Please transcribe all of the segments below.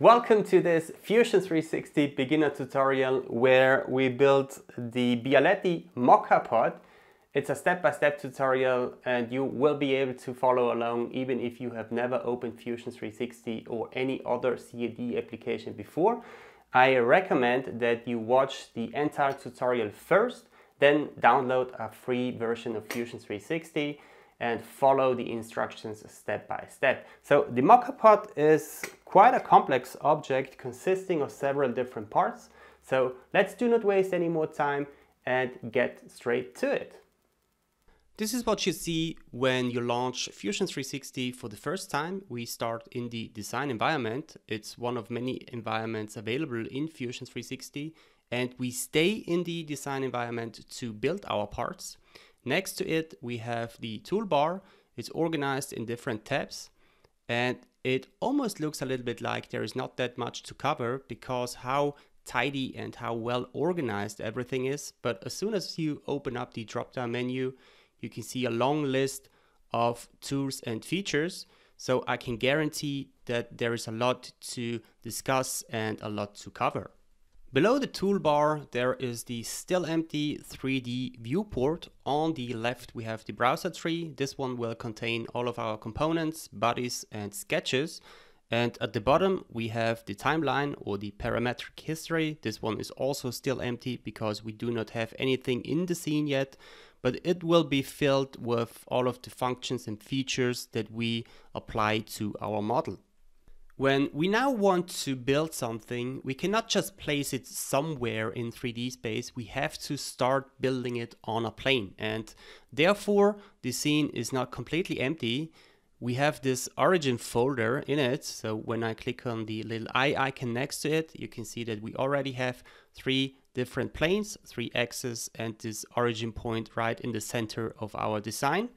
Welcome to this Fusion 360 beginner tutorial where we built the Bialetti Mocha Pod. It's a step-by-step tutorial and you will be able to follow along even if you have never opened Fusion 360 or any other CAD application before. I recommend that you watch the entire tutorial first, then download a free version of Fusion 360 and follow the instructions step by step. So the Mocha Pod is quite a complex object consisting of several different parts. So let's do not waste any more time and get straight to it. This is what you see when you launch Fusion 360 for the first time. We start in the design environment. It's one of many environments available in Fusion 360, and we stay in the design environment to build our parts. Next to it, we have the toolbar. It's organized in different tabs, and it almost looks a little bit like there is not that much to cover because how tidy and how well organized everything is. But as soon as you open up the drop-down menu, you can see a long list of tools and features. So I can guarantee that there is a lot to discuss and a lot to cover. Below the toolbar, there is the still empty 3D viewport. On the left, we have the browser tree. This one will contain all of our components, bodies, and sketches. And at the bottom, we have the timeline or the parametric history. This one is also still empty because we do not have anything in the scene yet, but it will be filled with all of the functions and features that we apply to our model. When we now want to build something, we cannot just place it somewhere in 3D space. We have to start building it on a plane, and therefore the scene is not completely empty. We have this origin folder in it. So when I click on the little eye icon next to it, you can see that we already have 3 different planes, 3 axes, and this origin point right in the center of our design.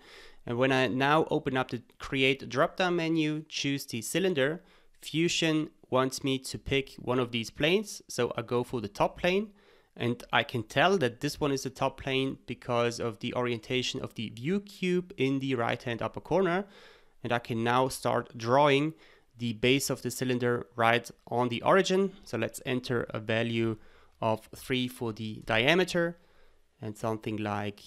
And when I now open up the create drop-down menu, choose the cylinder, Fusion wants me to pick one of these planes, so I go for the top plane, and I can tell that this one is the top plane because of the orientation of the view cube in the right hand upper corner, and I can now start drawing the base of the cylinder right on the origin. So let's enter a value of 3 for the diameter and something like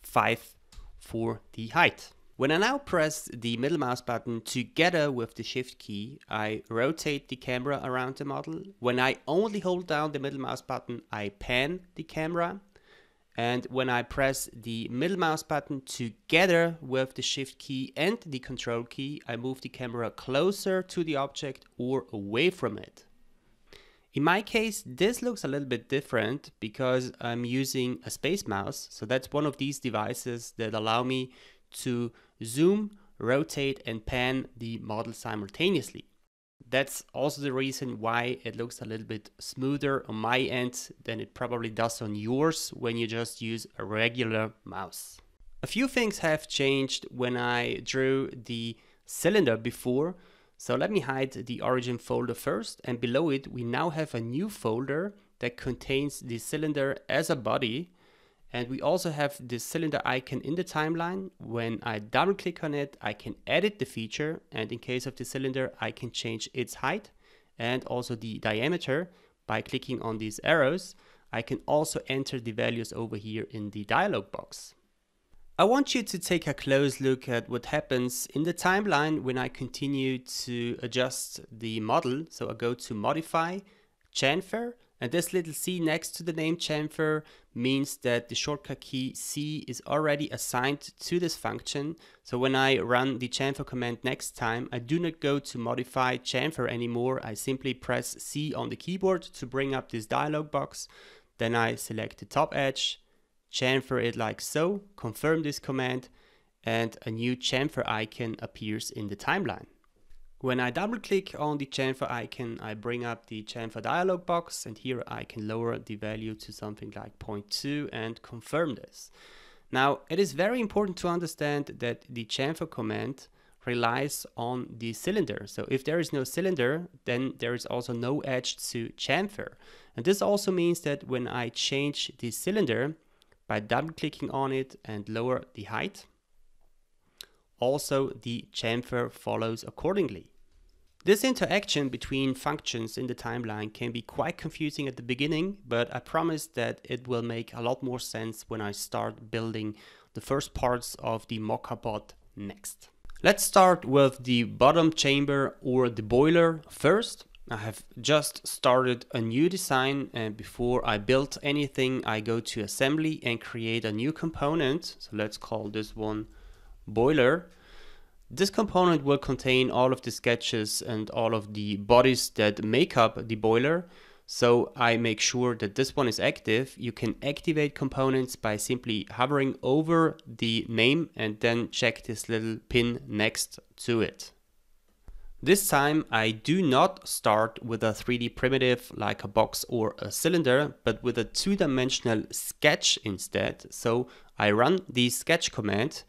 5 for the height. When I now press the middle mouse button together with the shift key, I rotate the camera around the model. When I only hold down the middle mouse button, I pan the camera. And when I press the middle mouse button together with the shift key and the control key, I move the camera closer to the object or away from it. In my case, this looks a little bit different because I'm using a space mouse. So that's one of these devices that allow me to zoom, rotate, and pan the model simultaneously. That's also the reason why it looks a little bit smoother on my end than it probably does on yours when you just use a regular mouse. A few things have changed when I drew the cylinder before. So let me hide the origin folder first, and below it we now have a new folder that contains the cylinder as a body. And we also have this cylinder icon in the timeline. When I double click on it, I can edit the feature. And in case of the cylinder, I can change its height and also the diameter by clicking on these arrows. I can also enter the values over here in the dialog box. I want you to take a close look at what happens in the timeline when I continue to adjust the model. So I go to Modify, Chamfer, and this little C next to the name chamfer means that the shortcut key C is already assigned to this function. So when I run the chamfer command next time, I do not go to modify chamfer anymore. I simply press C on the keyboard to bring up this dialog box. Then I select the top edge, chamfer it like so, confirm this command, and a new chamfer icon appears in the timeline. When I double click on the chamfer icon, I bring up the chamfer dialog box, and here I can lower the value to something like 0.2 and confirm this. Now, it is very important to understand that the chamfer command relies on the cylinder. So if there is no cylinder, then there is also no edge to chamfer. And this also means that when I change the cylinder by double clicking on it and lower the height, also the chamfer follows accordingly. This interaction between functions in the timeline can be quite confusing at the beginning, but I promise that it will make a lot more sense when I start building the first parts of the Mocha Pod next. Let's start with the bottom chamber or the boiler first. I have just started a new design, and before I build anything, I go to assembly and create a new component. So let's call this one boiler. This component will contain all of the sketches and all of the bodies that make up the boiler. So I make sure that this one is active. You can activate components by simply hovering over the name and then check this little pin next to it. This time I do not start with a 3D primitive like a box or a cylinder, but with a two-dimensional sketch instead. So I run the sketch command.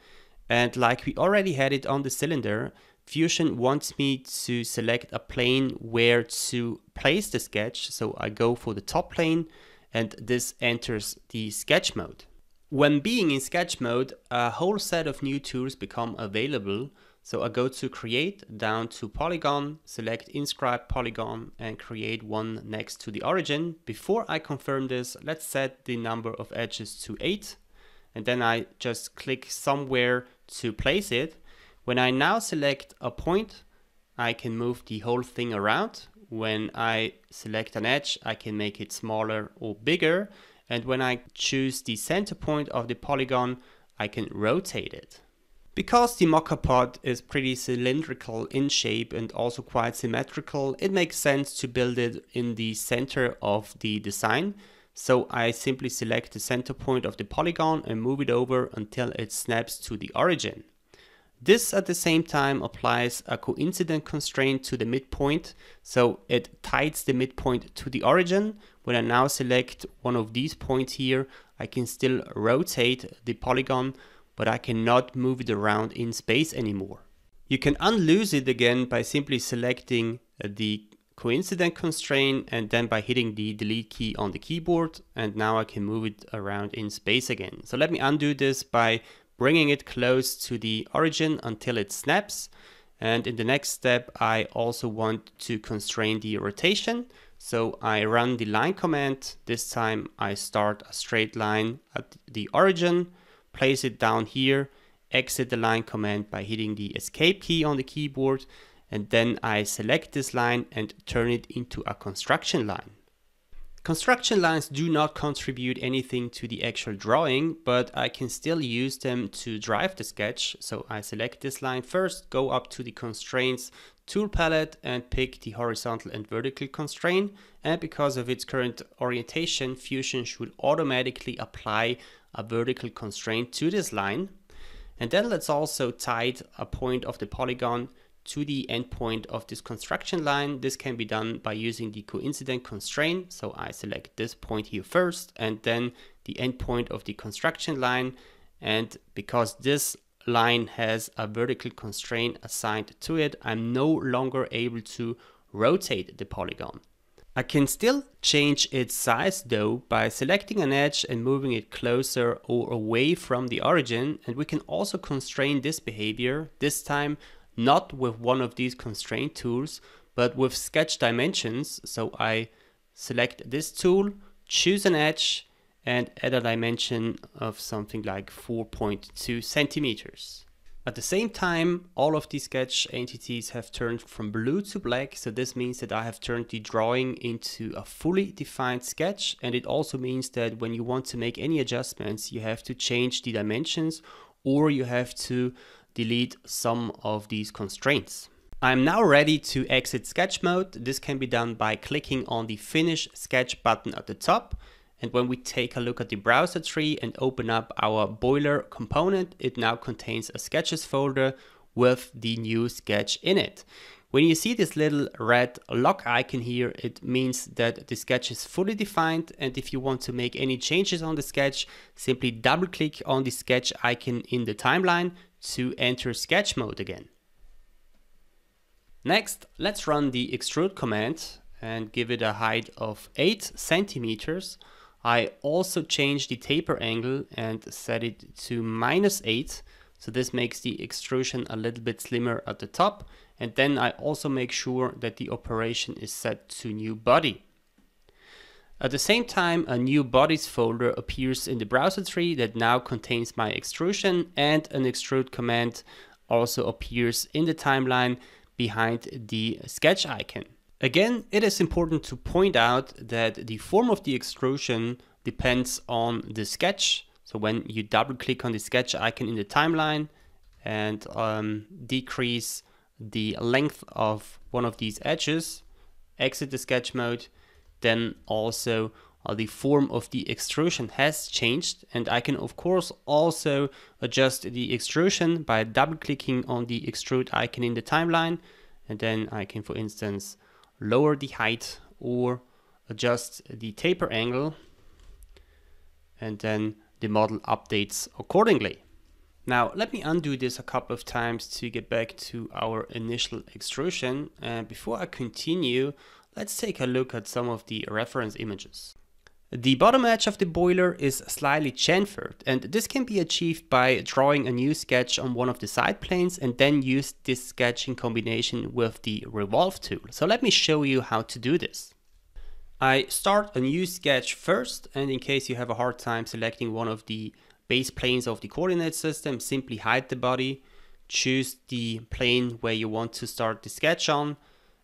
And like we already had it on the cylinder, Fusion wants me to select a plane where to place the sketch. So I go for the top plane and this enters the sketch mode. When being in sketch mode, a whole set of new tools become available. So I go to create, down to polygon, select Inscribe Polygon and create one next to the origin. Before I confirm this, let's set the number of edges to 8. And then I just click somewhere to place it. When I now select a point, I can move the whole thing around. When I select an edge, I can make it smaller or bigger. And when I choose the center point of the polygon, I can rotate it. Because the Mocha Pod is pretty cylindrical in shape and also quite symmetrical, it makes sense to build it in the center of the design. So I simply select the center point of the polygon and move it over until it snaps to the origin. This at the same time applies a coincident constraint to the midpoint, so it ties the midpoint to the origin. When I now select one of these points here, I can still rotate the polygon, but I cannot move it around in space anymore. You can unloose it again by simply selecting the coincident constraint and then by hitting the delete key on the keyboard, and now I can move it around in space again. So let me undo this by bringing it close to the origin until it snaps. And in the next step, I also want to constrain the rotation. So I run the line command. This time I start a straight line at the origin, place it down here, exit the line command by hitting the escape key on the keyboard, and then I select this line and turn it into a construction line. Construction lines do not contribute anything to the actual drawing, but I can still use them to drive the sketch. So I select this line first, go up to the constraints tool palette and pick the horizontal and vertical constraint. And because of its current orientation, Fusion should automatically apply a vertical constraint to this line. And then let's also tie a point of the polygon to the endpoint of this construction line. This can be done by using the coincident constraint. So I select this point here first and then the endpoint of the construction line. And because this line has a vertical constraint assigned to it, I'm no longer able to rotate the polygon. I can still change its size though by selecting an edge and moving it closer or away from the origin. And we can also constrain this behavior, this time not with one of these constraint tools, but with sketch dimensions. So I select this tool, choose an edge, and add a dimension of something like 4.2 centimeters. At the same time, all of these sketch entities have turned from blue to black. So this means that I have turned the drawing into a fully defined sketch. And it also means that when you want to make any adjustments, you have to change the dimensions or you have to delete some of these constraints. I'm now ready to exit sketch mode. This can be done by clicking on the Finish Sketch button at the top. And when we take a look at the browser tree and open up our boiler component, it now contains a sketches folder with the new sketch in it. When you see this little red lock icon here, it means that the sketch is fully defined. And if you want to make any changes on the sketch, simply double click on the sketch icon in the timeline to enter sketch mode again. Next, let's run the extrude command and give it a height of 8 centimeters. I also changed the taper angle and set it to -8. So this makes the extrusion a little bit slimmer at the top. And then I also make sure that the operation is set to new body. At the same time, a new bodies folder appears in the browser tree that now contains my extrusion, and an extrude command also appears in the timeline behind the sketch icon. Again, it is important to point out that the form of the extrusion depends on the sketch. So when you double click on the sketch icon in the timeline and decrease the length of one of these edges, exit the sketch mode, then also the form of the extrusion has changed. And I can of course also adjust the extrusion by double clicking on the extrude icon in the timeline. And then I can, for instance, lower the height or adjust the taper angle, and then the model updates accordingly. Now let me undo this a couple of times to get back to our initial extrusion. And before I continue, let's take a look at some of the reference images. The bottom edge of the boiler is slightly chamfered, and this can be achieved by drawing a new sketch on one of the side planes and then use this sketch in combination with the Revolve tool. So let me show you how to do this. I start a new sketch first, and in case you have a hard time selecting one of the base planes of the coordinate system, simply hide the body, choose the plane where you want to start the sketch on,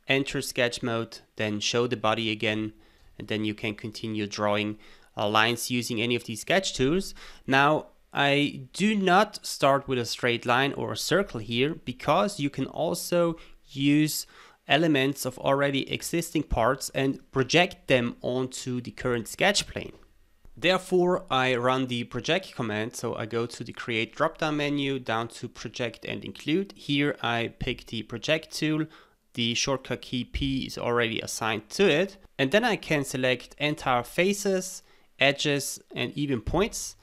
enter sketch mode, then show the body again, and then you can continue drawing lines using any of these sketch tools. Now, I do not start with a straight line or a circle here, because you can also use elements of already existing parts and project them onto the current sketch plane. Therefore, I run the project command. So I go to the create drop-down menu, down to project and include. Here I pick the project tool. The shortcut key P is already assigned to it. And then I can select entire faces, edges, and even points.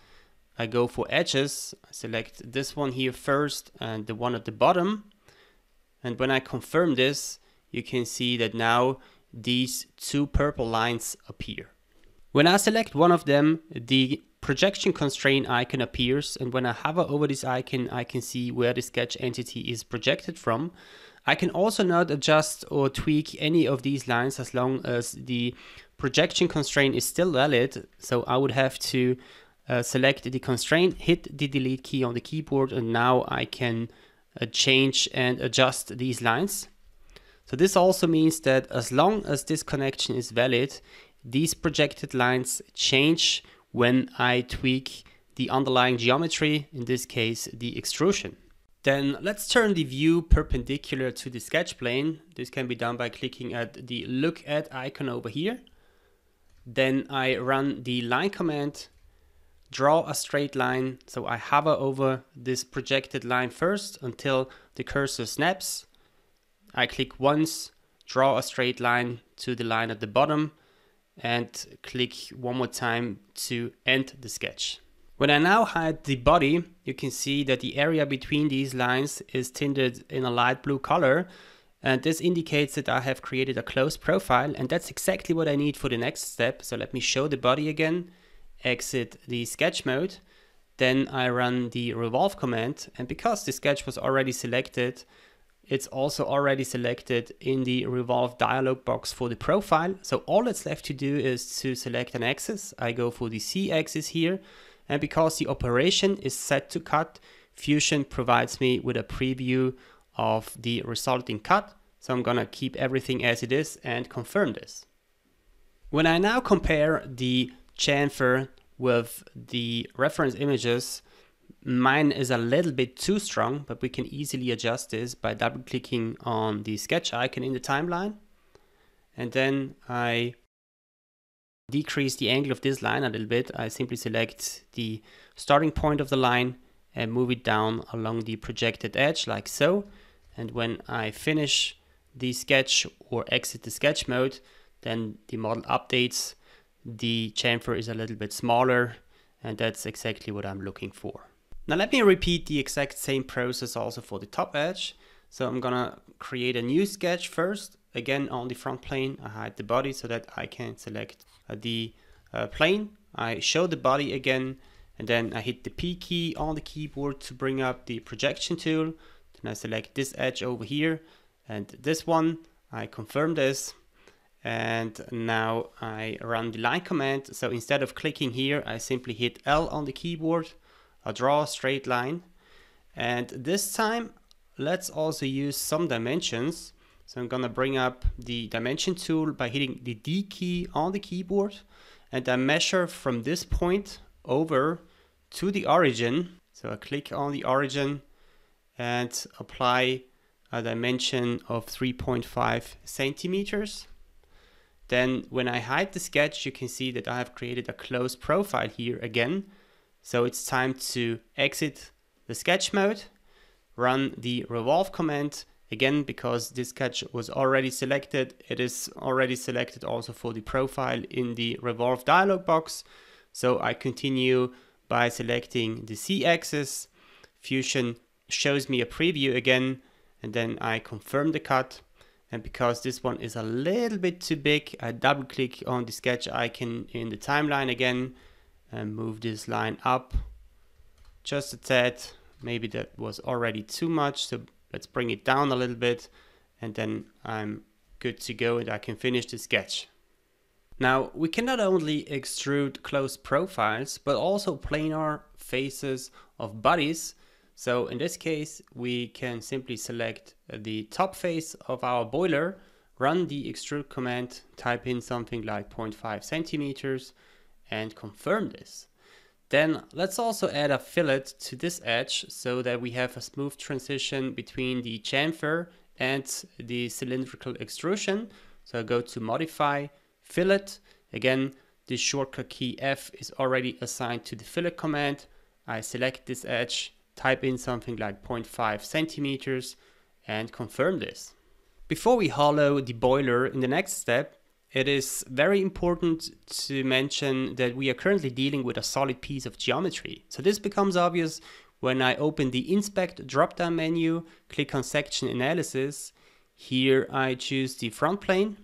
I go for edges, I select this one here first and the one at the bottom. And when I confirm this, you can see that now these two purple lines appear. When I select one of them, the projection constraint icon appears. And when I hover over this icon, I can see where the sketch entity is projected from. I can also not adjust or tweak any of these lines as long as the projection constraint is still valid. So I would have to select the constraint, hit the delete key on the keyboard, and now I can change and adjust these lines. So this also means that as long as this connection is valid, these projected lines change when I tweak the underlying geometry, in this case the extrusion. Then let's turn the view perpendicular to the sketch plane. This can be done by clicking at the look at icon over here. Then I run the line command, draw a straight line. So I hover over this projected line first until the cursor snaps. I click once, draw a straight line to the line at the bottom, and click one more time to end the sketch. When I now hide the body, you can see that the area between these lines is tinted in a light blue color. And this indicates that I have created a closed profile, and that's exactly what I need for the next step. So let me show the body again, exit the sketch mode. Then I run the Revolve command, and because the sketch was already selected, it's also already selected in the Revolve dialog box for the profile. So all that's left to do is to select an axis. I go for the C axis here. And because the operation is set to cut, Fusion provides me with a preview of the resulting cut. So I'm gonna keep everything as it is and confirm this. When I now compare the chamfer with the reference images, mine is a little bit too strong, but we can easily adjust this by double clicking on the sketch icon in the timeline. And then I decrease the angle of this line a little bit. I simply select the starting point of the line and move it down along the projected edge like so. And when I finish the sketch or exit the sketch mode, then the model updates. The chamfer is a little bit smaller, and that's exactly what I'm looking for. Now let me repeat the exact same process also for the top edge. So I'm gonna create a new sketch first. Again, on the front plane, I hide the body so that I can select the plane. I show the body again, and then I hit the P key on the keyboard to bring up the projection tool. Then I select this edge over here, And this one, I confirm this. And now I run the line command. So instead of clicking here, I simply hit L on the keyboard. I'll draw a straight line. And this time, let's also use some dimensions. So I'm gonna bring up the dimension tool by hitting the D key on the keyboard. And I measure from this point over to the origin. So I click on the origin and apply a dimension of 3.5 centimeters. Then when I hide the sketch, you can see that I have created a closed profile here again. So it's time to exit the sketch mode, run the Revolve command again, because this sketch was already selected. It is already selected also for the profile in the Revolve dialog box. So I continue by selecting the Z-axis. Fusion shows me a preview again, and then I confirm the cut. And because this one is a little bit too big, I double click on the sketch icon in the timeline again and move this line up just a tad. Maybe that was already too much, so let's bring it down a little bit, and then I'm good to go and I can finish the sketch. Now we can not only extrude closed profiles, but also planar faces of bodies. So in this case, we can simply select the top face of our boiler, run the extrude command, type in something like 0.5 centimeters and confirm this. Then let's also add a fillet to this edge so that we have a smooth transition between the chamfer and the cylindrical extrusion. So I go to modify, fillet. Again, the shortcut key F is already assigned to the fillet command. I select this edge, type in something like 0.5 centimeters and confirm this. Before we hollow the boiler in the next step, it is very important to mention that we are currently dealing with a solid piece of geometry. So this becomes obvious when I open the Inspect drop-down menu, click on Section Analysis. Here I choose the front plane.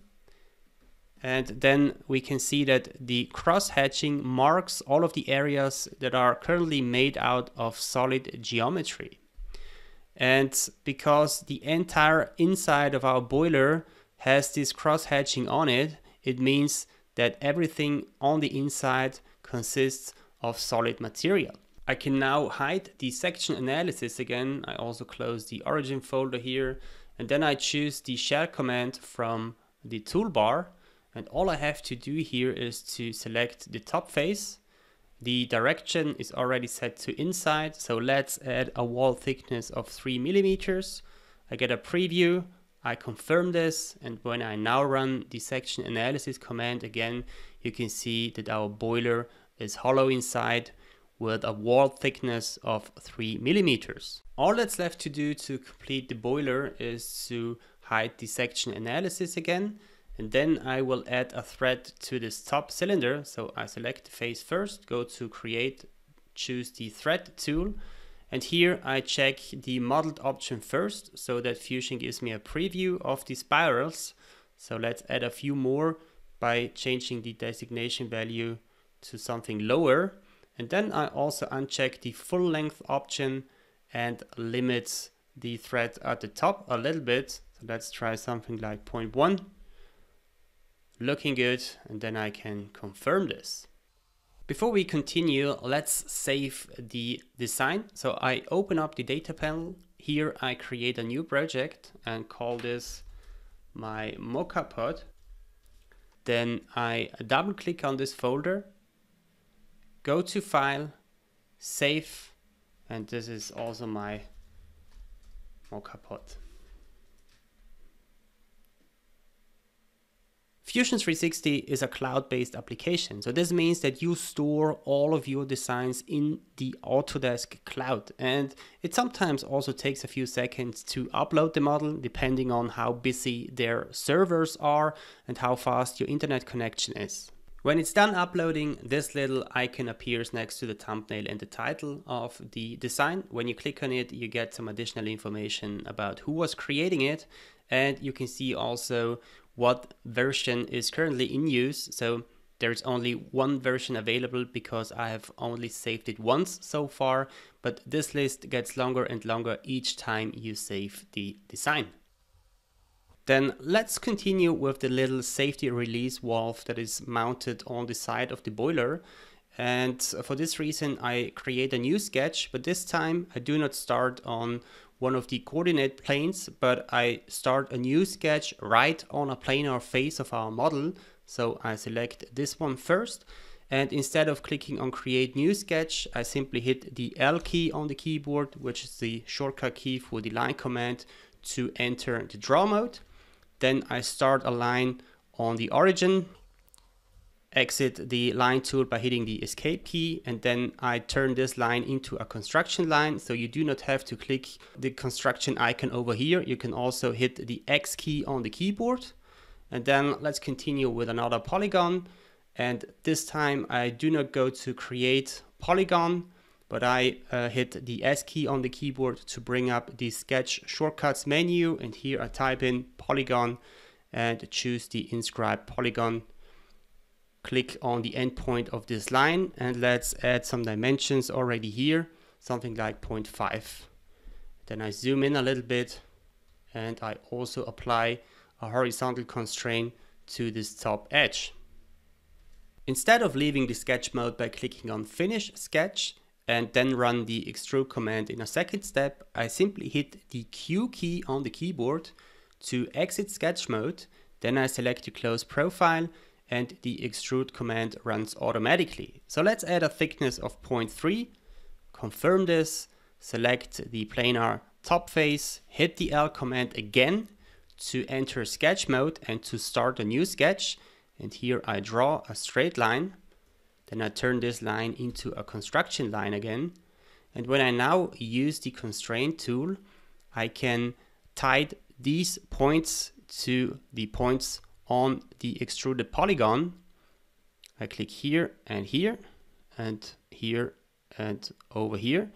And then we can see that the cross-hatching marks all of the areas that are currently made out of solid geometry. And because the entire inside of our boiler has this cross-hatching on it, it means that everything on the inside consists of solid material. I can now hide the section analysis again. I also close the origin folder here, and then I choose the shell command from the toolbar. And all I have to do here is to select the top face. The direction is already set to inside, so let's add a wall thickness of 3 millimeters. I get a preview, I confirm this, and when I now run the section analysis command again, you can see that our boiler is hollow inside with a wall thickness of 3 millimeters. All that's left to do to complete the boiler is to hide the section analysis again. And then I will add a thread to this top cylinder. So I select the face first, go to create, choose the thread tool. And here I check the modeled option first so that Fusion gives me a preview of the spirals. So let's add a few more by changing the designation value to something lower. And then I also uncheck the full length option and limit the thread at the top a little bit. So let's try something like 0.1. Looking good, and then I can confirm this. Before we continue, let's save the design. So I open up the data panel. Here I create a new project and call this my Mocha Pod. Then I double click on this folder, go to File, Save, and this is also my Mocha Pod. Fusion 360 is a cloud-based application. So this means that you store all of your designs in the Autodesk cloud. And it sometimes also takes a few seconds to upload the model, depending on how busy their servers are and how fast your internet connection is. When it's done uploading, this little icon appears next to the thumbnail and the title of the design. When you click on it, you get some additional information about who was creating it. And you can see also what version is currently in use. So there's only one version available because I have only saved it once so far, but this list gets longer and longer each time you save the design. Then let's continue with the little safety release valve that is mounted on the side of the boiler. And for this reason, I create a new sketch, but this time I do not start on one of the coordinate planes, but I start a new sketch right on a planar face of our model. So I select this one first, and instead of clicking on create new sketch, I simply hit the L key on the keyboard, which is the shortcut key for the line command, to enter the draw mode. Then I start a line on the origin, exit the line tool by hitting the escape key, and then I turn this line into a construction line. So you do not have to click the construction icon over here. You can also hit the X key on the keyboard. And then let's continue with another polygon. And this time I do not go to create polygon, but I hit the S key on the keyboard to bring up the sketch shortcuts menu. And here I type in polygon and choose the Inscribe Polygon. Click on the endpoint of this line, and let's add some dimensions already here, something like 0.5. Then I zoom in a little bit, and I also apply a horizontal constraint to this top edge. Instead of leaving the sketch mode by clicking on Finish Sketch and then run the Extrude command in a second step, I simply hit the Q key on the keyboard to exit sketch mode. Then I select the Close Profile, and the Extrude command runs automatically. So let's add a thickness of 0.3, confirm this, select the planar top face, hit the L command again to enter sketch mode and to start a new sketch. And here I draw a straight line. Then I turn this line into a construction line again. And when I now use the constraint tool, I can tie these points to the points on the extruded polygon. I click here and here and here and over here.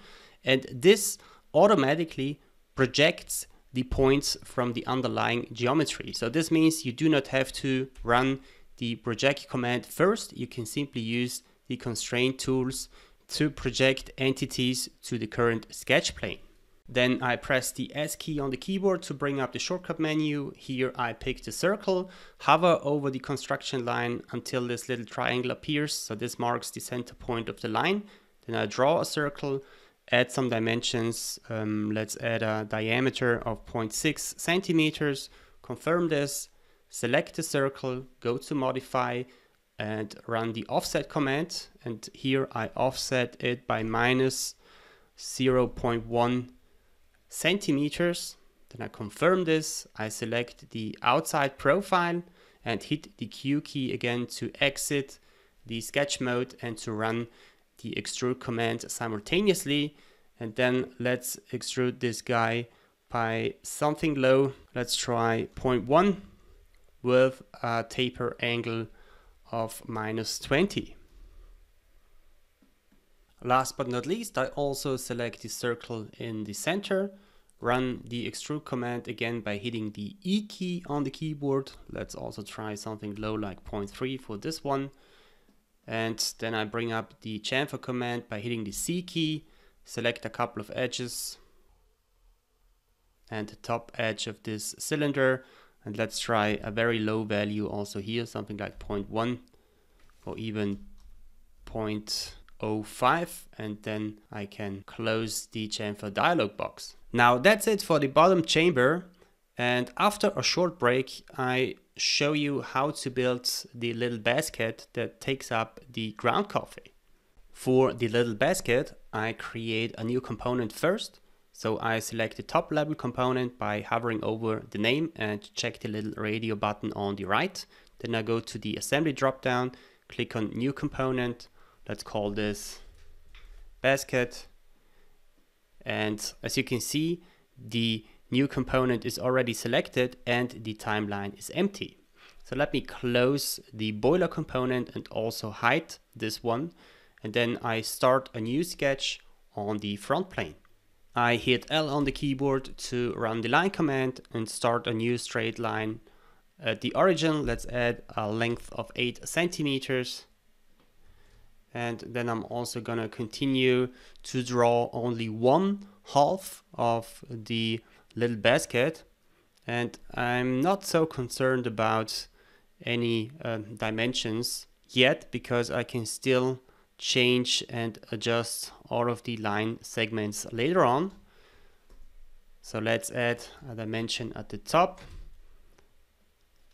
And this automatically projects the points from the underlying geometry. So this means you do not have to run the project command first. You can simply use the constraint tools to project entities to the current sketch plane. Then I press the S key on the keyboard to bring up the shortcut menu. Here I pick the circle, hover over the construction line until this little triangle appears. So this marks the center point of the line. Then I draw a circle, add some dimensions. Let's add a diameter of 0.6 centimeters. Confirm this, select the circle, go to modify and run the offset command. And here I offset it by minus 0.1 centimeters. Then I confirm this, I select the outside profile and hit the Q key again to exit the sketch mode and to run the extrude command simultaneously. And then let's extrude this guy by something low. Let's try 0.1 with a taper angle of minus 20. Last but not least, I also select the circle in the center, run the extrude command again by hitting the E key on the keyboard. Let's also try something low like 0.3 for this one. And then I bring up the chamfer command by hitting the C key, select a couple of edges and the top edge of this cylinder. And let's try a very low value also here, something like 0.1 or even 0.05, and then I can close the chamfer dialog box. Now that's it for the bottom chamber, and after a short break I show you how to build the little basket that takes up the ground coffee. For the little basket I create a new component first. So I select the top level component by hovering over the name and check the little radio button on the right. Then I go to the assembly dropdown, click on new component. Let's call this basket. And as you can see, the new component is already selected and the timeline is empty. So let me close the boiler component and also hide this one. And then I start a new sketch on the front plane. I hit L on the keyboard to run the line command and start a new straight line. At the origin, let's add a length of 8 centimeters. And then I'm also gonna continue to draw only one half of the little basket. and I'm not so concerned about any dimensions yet, because I can still change and adjust all of the line segments later on. So let's add a dimension at the top,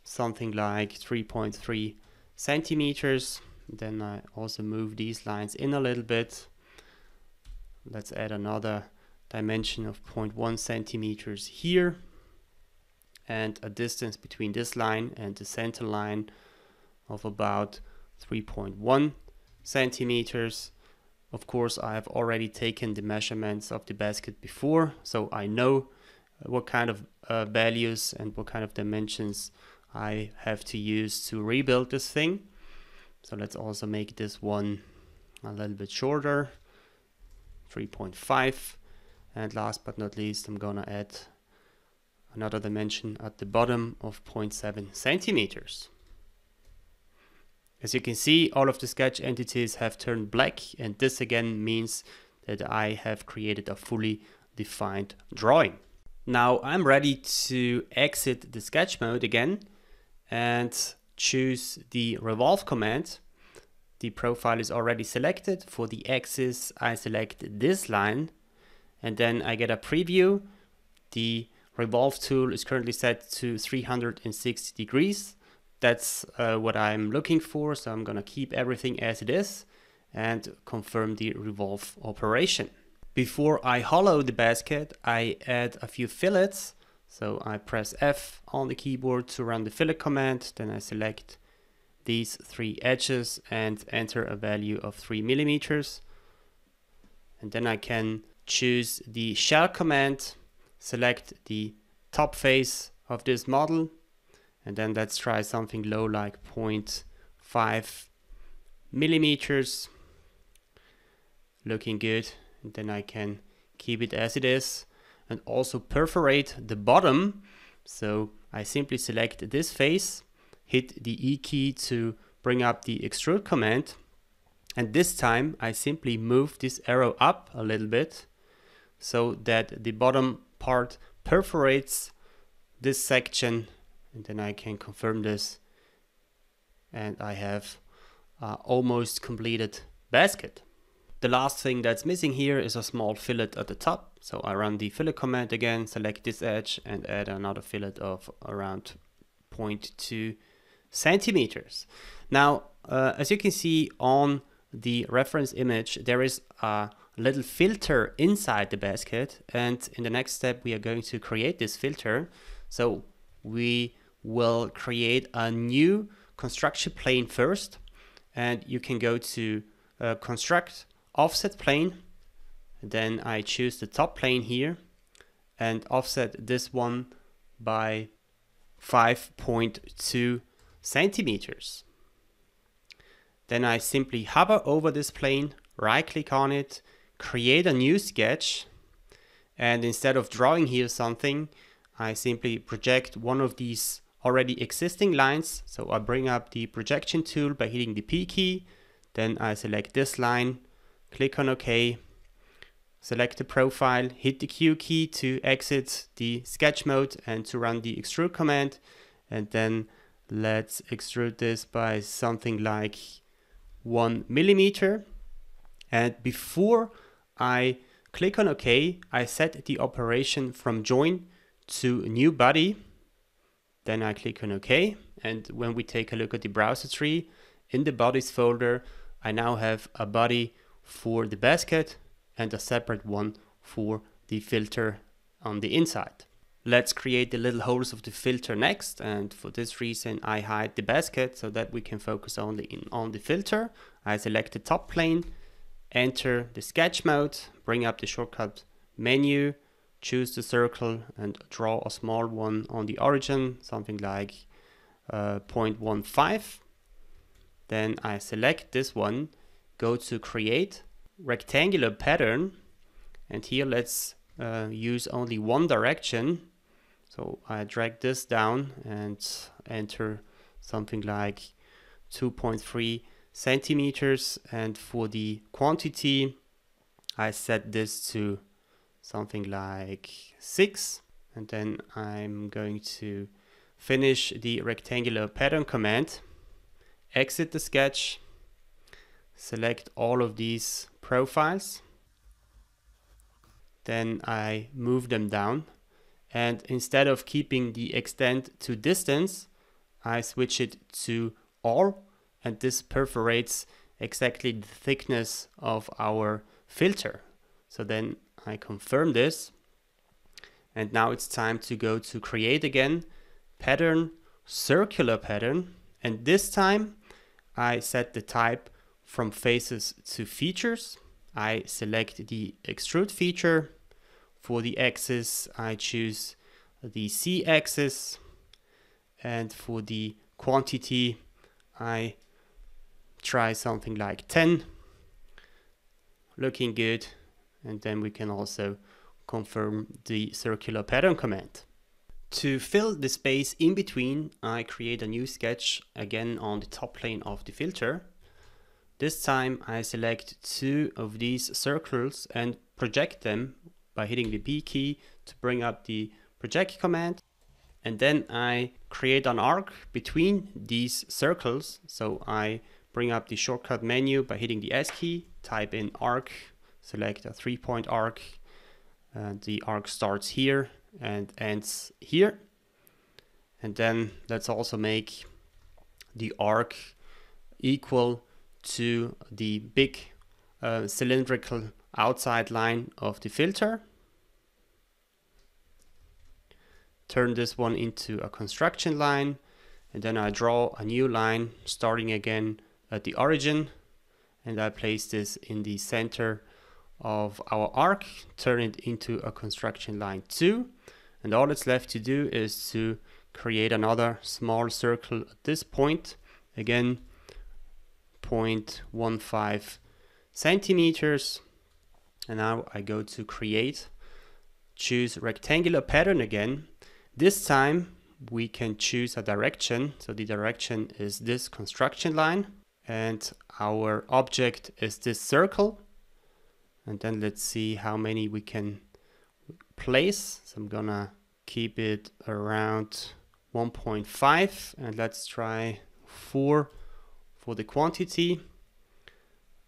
something like 3.3 centimeters. Then I also move these lines in a little bit. Let's add another dimension of 0.1 centimeters here, and a distance between this line and the center line of about 3.1 centimeters. Of course, I have already taken the measurements of the basket before, so I know what kind of values and what kind of dimensions I have to use to rebuild this thing. So let's also make this one a little bit shorter, 3.5. And last but not least, I'm gonna add another dimension at the bottom of 0.7 centimeters. As you can see, all of the sketch entities have turned black, and this again means that I have created a fully defined drawing. Now I'm ready to exit the sketch mode again and choose the Revolve command. The profile is already selected. For the axis, I select this line, and then I get a preview. The Revolve tool is currently set to 360 degrees. That's what I'm looking for, so I'm gonna keep everything as it is and confirm the revolve operation. Before I hollow the basket, I add a few fillets. So I press F on the keyboard to run the fillet command, then I select these 3 edges and enter a value of 3 millimeters. And then I can choose the shell command, select the top face of this model, and then let's try something low like 0.5 millimeters. Looking good. And then I can keep it as it is and also perforate the bottom. So I simply select this face, hit the E key to bring up the extrude command, and this time I simply move this arrow up a little bit so that the bottom part perforates this section, and then I can confirm this, and I have almost completed basket. The last thing that's missing here is a small fillet at the top. So I run the fillet command again, select this edge and add another fillet of around 0.2 centimeters. Now, as you can see on the reference image, there is a little filter inside the basket. And in the next step, we are going to create this filter. So we will create a new construction plane first. And you can go to construct offset plane, then I choose the top plane here and offset this one by 5.2 centimeters. Then I simply hover over this plane, right click on it, create a new sketch, and instead of drawing here something, I simply project one of these already existing lines. So I bring up the projection tool by hitting the P key, then I select this line, click on OK, select the profile, hit the Q key to exit the sketch mode and to run the extrude command, and then let's extrude this by something like 1 millimeter. And before I click on OK, I set the operation from join to new body. Then I click on OK, and when we take a look at the browser tree, in the bodies folder, I now have a body for the basket and a separate one for the filter on the inside. Let's create the little holes of the filter next, and for this reason I hide the basket so that we can focus only on the filter. I select the top plane, enter the sketch mode, bring up the shortcut menu, choose the circle and draw a small one on the origin, something like 0.15. Then I select this one, go to create rectangular pattern, and here let's use only one direction. So I drag this down and enter something like 2.3 centimeters, and for the quantity I set this to something like 6, And then I'm going to finish the rectangular pattern command, exit the sketch, select all of these profiles. Then I move them down, and instead of keeping the extent to distance, I switch it to all, and this perforates exactly the thickness of our filter. So then I confirm this, and now it's time to go to create again, pattern, circular pattern, and this time I set the type from faces to features. I select the extrude feature. For the axis, I choose the C axis, and for the quantity, I try something like 10. Looking good. And then we can also confirm the circular pattern command. To fill the space in between, I create a new sketch again on the top plane of the filter. This time I select 2 of these circles and project them by hitting the P key to bring up the project command. And then I create an arc between these circles. So I bring up the shortcut menu by hitting the S key, type in arc, select a 3-point arc, and the arc starts here and ends here. And then let's also make the arc equal to the big cylindrical outside line of the filter. Turn this one into a construction line, and then I draw a new line starting again at the origin, and I place this in the center of our arc, turn it into a construction line 2, and all it's left to do is to create another small circle at this point, again 0.15 centimeters. And now I go to create, choose rectangular pattern again. This time we can choose a direction. So the direction is this construction line, and our object is this circle. And then let's see how many we can place. So I'm gonna keep it around 1.5, and let's try 4 for the quantity.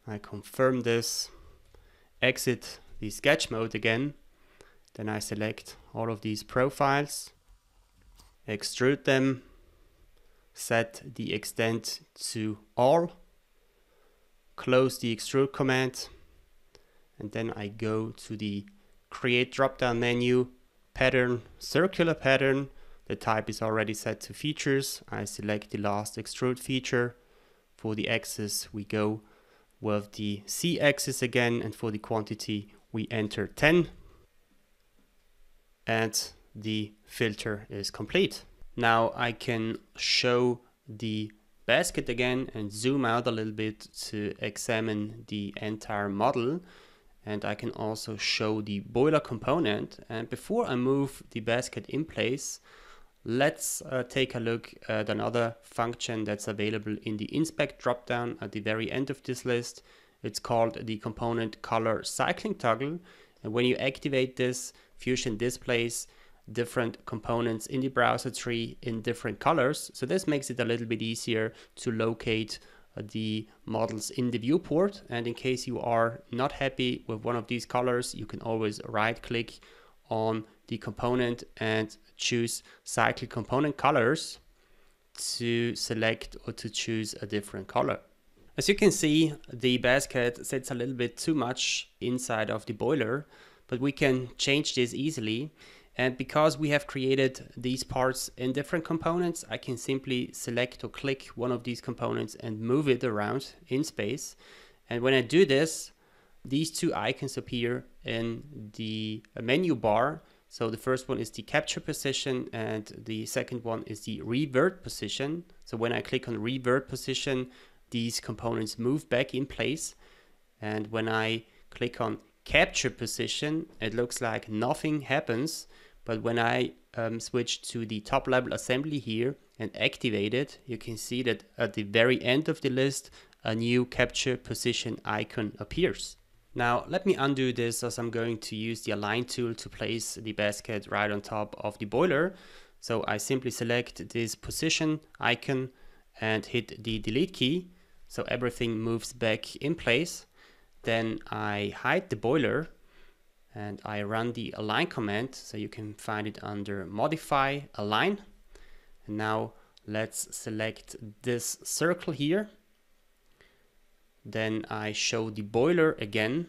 I confirm this, exit the sketch mode again. Then I select all of these profiles, extrude them, set the extent to all, close the extrude command, and then I go to the create drop-down menu, pattern, circular pattern. The type is already set to features. I select the last extrude feature. For the axis, we go with the C axis again, and for the quantity, we enter 10. And the filter is complete. Now I can show the basket again and zoom out a little bit to examine the entire model. And I can also show the boiler component. And before I move the basket in place, let's take a look at another function that's available in the inspect dropdown at the very end of this list. It's called the component color cycling toggle. And when you activate this, Fusion displays different components in the browser tree in different colors. So this makes it a little bit easier to locate the models in the viewport. And in case you are not happy with one of these colors, you can always right click on the component and choose cycle component colors to select or to choose a different color. As you can see, the basket sits a little bit too much inside of the boiler, but we can change this easily. And because we have created these parts in different components, I can simply select or click one of these components and move it around in space. And when I do this, these two icons appear in the menu bar. So the first one is the capture position and the second one is the revert position. So when I click on revert position, these components move back in place. And when I click on capture position, it looks like nothing happens. But when I switch to the top level assembly here and activate it, you can see that at the very end of the list, a new capture position icon appears. Now let me undo this, as I'm going to use the align tool to place the basket right on top of the boiler. So I simply select this position icon and hit the delete key, so everything moves back in place. Then I hide the boiler and I run the align command, so you can find it under modify align. And now let's select this circle here. Then I show the boiler again,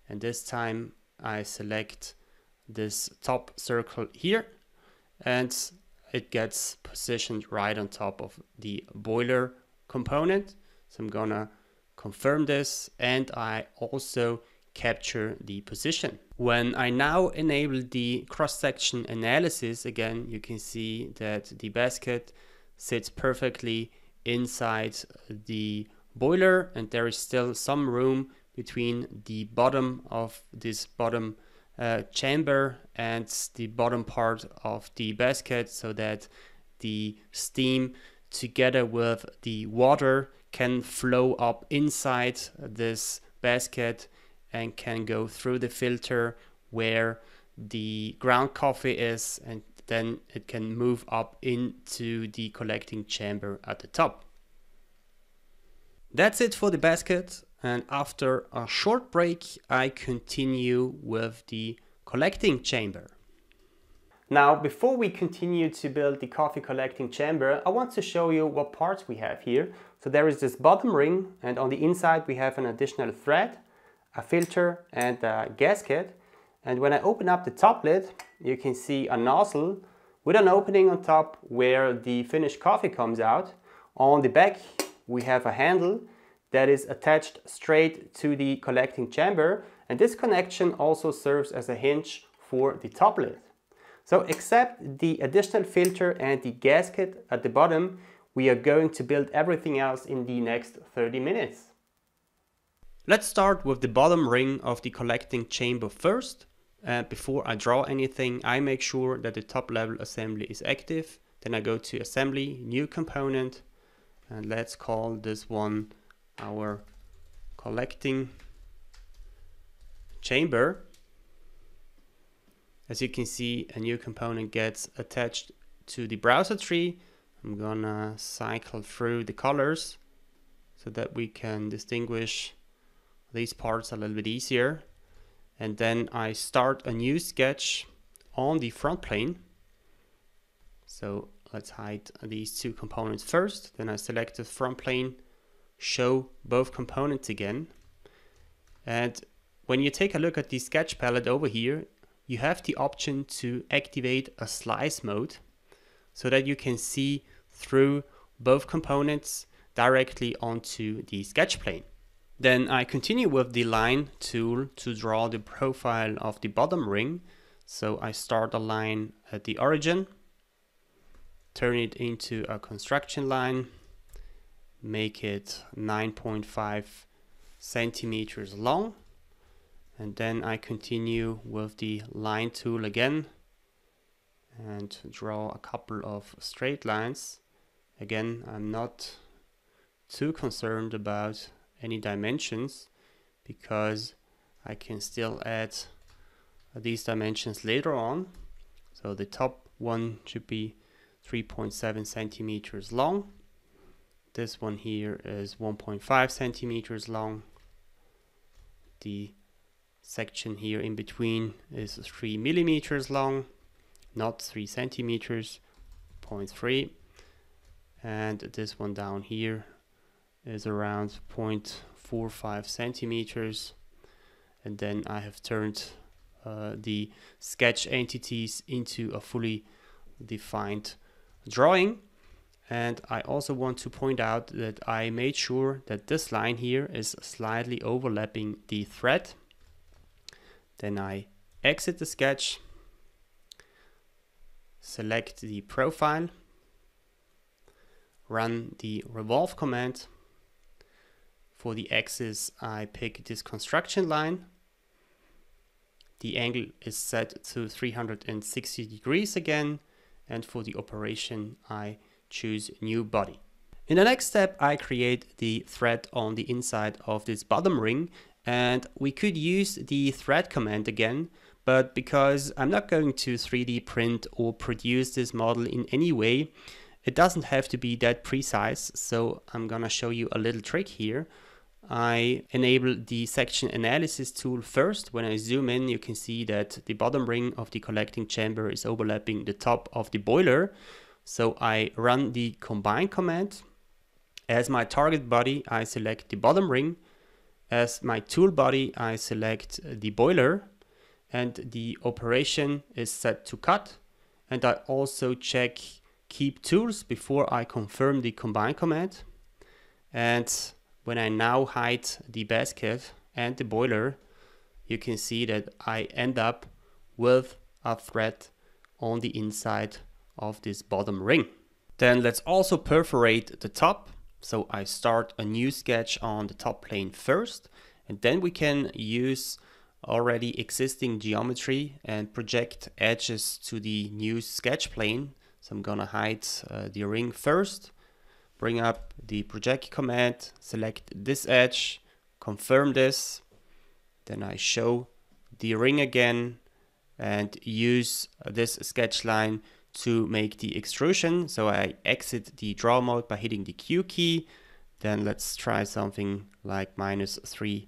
and this time I select this top circle here, and it gets positioned right on top of the boiler component. So I'm gonna confirm this, and I also capture the position. When I now enable the cross-section analysis again, you can see that the basket sits perfectly inside the boiler, and there is still some room between the bottom of this bottom chamber and the bottom part of the basket, so that the steam together with the water can flow up inside this basket and can go through the filter where the ground coffee is, and then it can move up into the collecting chamber at the top. That's it for the basket, and after a short break I continue with the collecting chamber. Now, before we continue to build the coffee collecting chamber, I want to show you what parts we have here. So there is this bottom ring, and on the inside we have an additional thread, a filter and a gasket. And when I open up the top lid, you can see a nozzle with an opening on top where the finished coffee comes out. On the back we have a handle that is attached straight to the collecting chamber, and this connection also serves as a hinge for the top lid. So except the additional filter and the gasket at the bottom, we are going to build everything else in the next 30 minutes. Let's start with the bottom ring of the collecting chamber first. Before I draw anything, I make sure that the top level assembly is active. Then I go to assembly, new component, and let's call this one our collecting chamber. As you can see, a new component gets attached to the browser tree. I'm gonna cycle through the colors so that we can distinguish these parts a little bit easier. And then I start a new sketch on the front plane. So let's hide these two components first. Then I select the front plane, show both components again. And when you take a look at the sketch palette over here, you have the option to activate a slice mode so that you can see through both components directly onto the sketch plane. Then I continue with the line tool to draw the profile of the bottom ring. So I start a line at the origin, turn it into a construction line, make it 9.5 centimeters long. And then I continue with the line tool again and draw a couple of straight lines. Again, I'm not too concerned about any dimensions because I can still add these dimensions later on. So the top one should be 3.7 centimeters long. This one here is 1.5 centimeters long. The section here in between is 3 millimeters long, not 3 centimeters, 0.3. And this one down here is around 0.45 centimeters. And then I have turned the sketch entities into a fully defined drawing. And I also want to point out that I made sure that this line here is slightly overlapping the thread. Then I exit the sketch, select the profile, run the Revolve command. For the axis, I pick this construction line. The angle is set to 360 degrees again, and for the operation, I choose new body. In the next step, I create the thread on the inside of this bottom ring, And we could use the thread command again, but because I'm not going to 3D print or produce this model in any way, it doesn't have to be that precise. So I'm gonna show you a little trick here. I enable the section analysis tool first. When I zoom in, you can see that the bottom ring of the collecting chamber is overlapping the top of the boiler. So I run the combine command. As my target body, I select the bottom ring. As my tool body, I select the boiler, and the operation is set to cut. And I also check keep tools before I confirm the combine command. And when I now hide the basket and the boiler, you can see that I end up with a thread on the inside of this bottom ring. Then let's also perforate the top. So I start a new sketch on the top plane first, and then we can use already existing geometry and project edges to the new sketch plane. So I'm gonna hide the ring first. Bring up the project command, select this edge, confirm this, then I show the ring again and use this sketch line to make the extrusion. So I exit the draw mode by hitting the Q key. Then let's try something like -3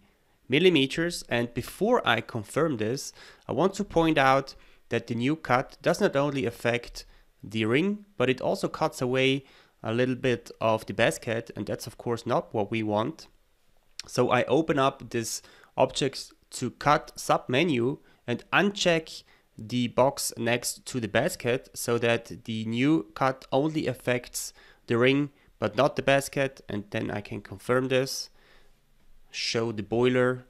millimeters. And before I confirm this, I want to point out that the new cut does not only affect the ring, but it also cuts away a little bit of the basket, and that's of course not what we want. So I open up this objects to cut submenu and uncheck the box next to the basket so that the new cut only affects the ring but not the basket. And then I can confirm this, show the boiler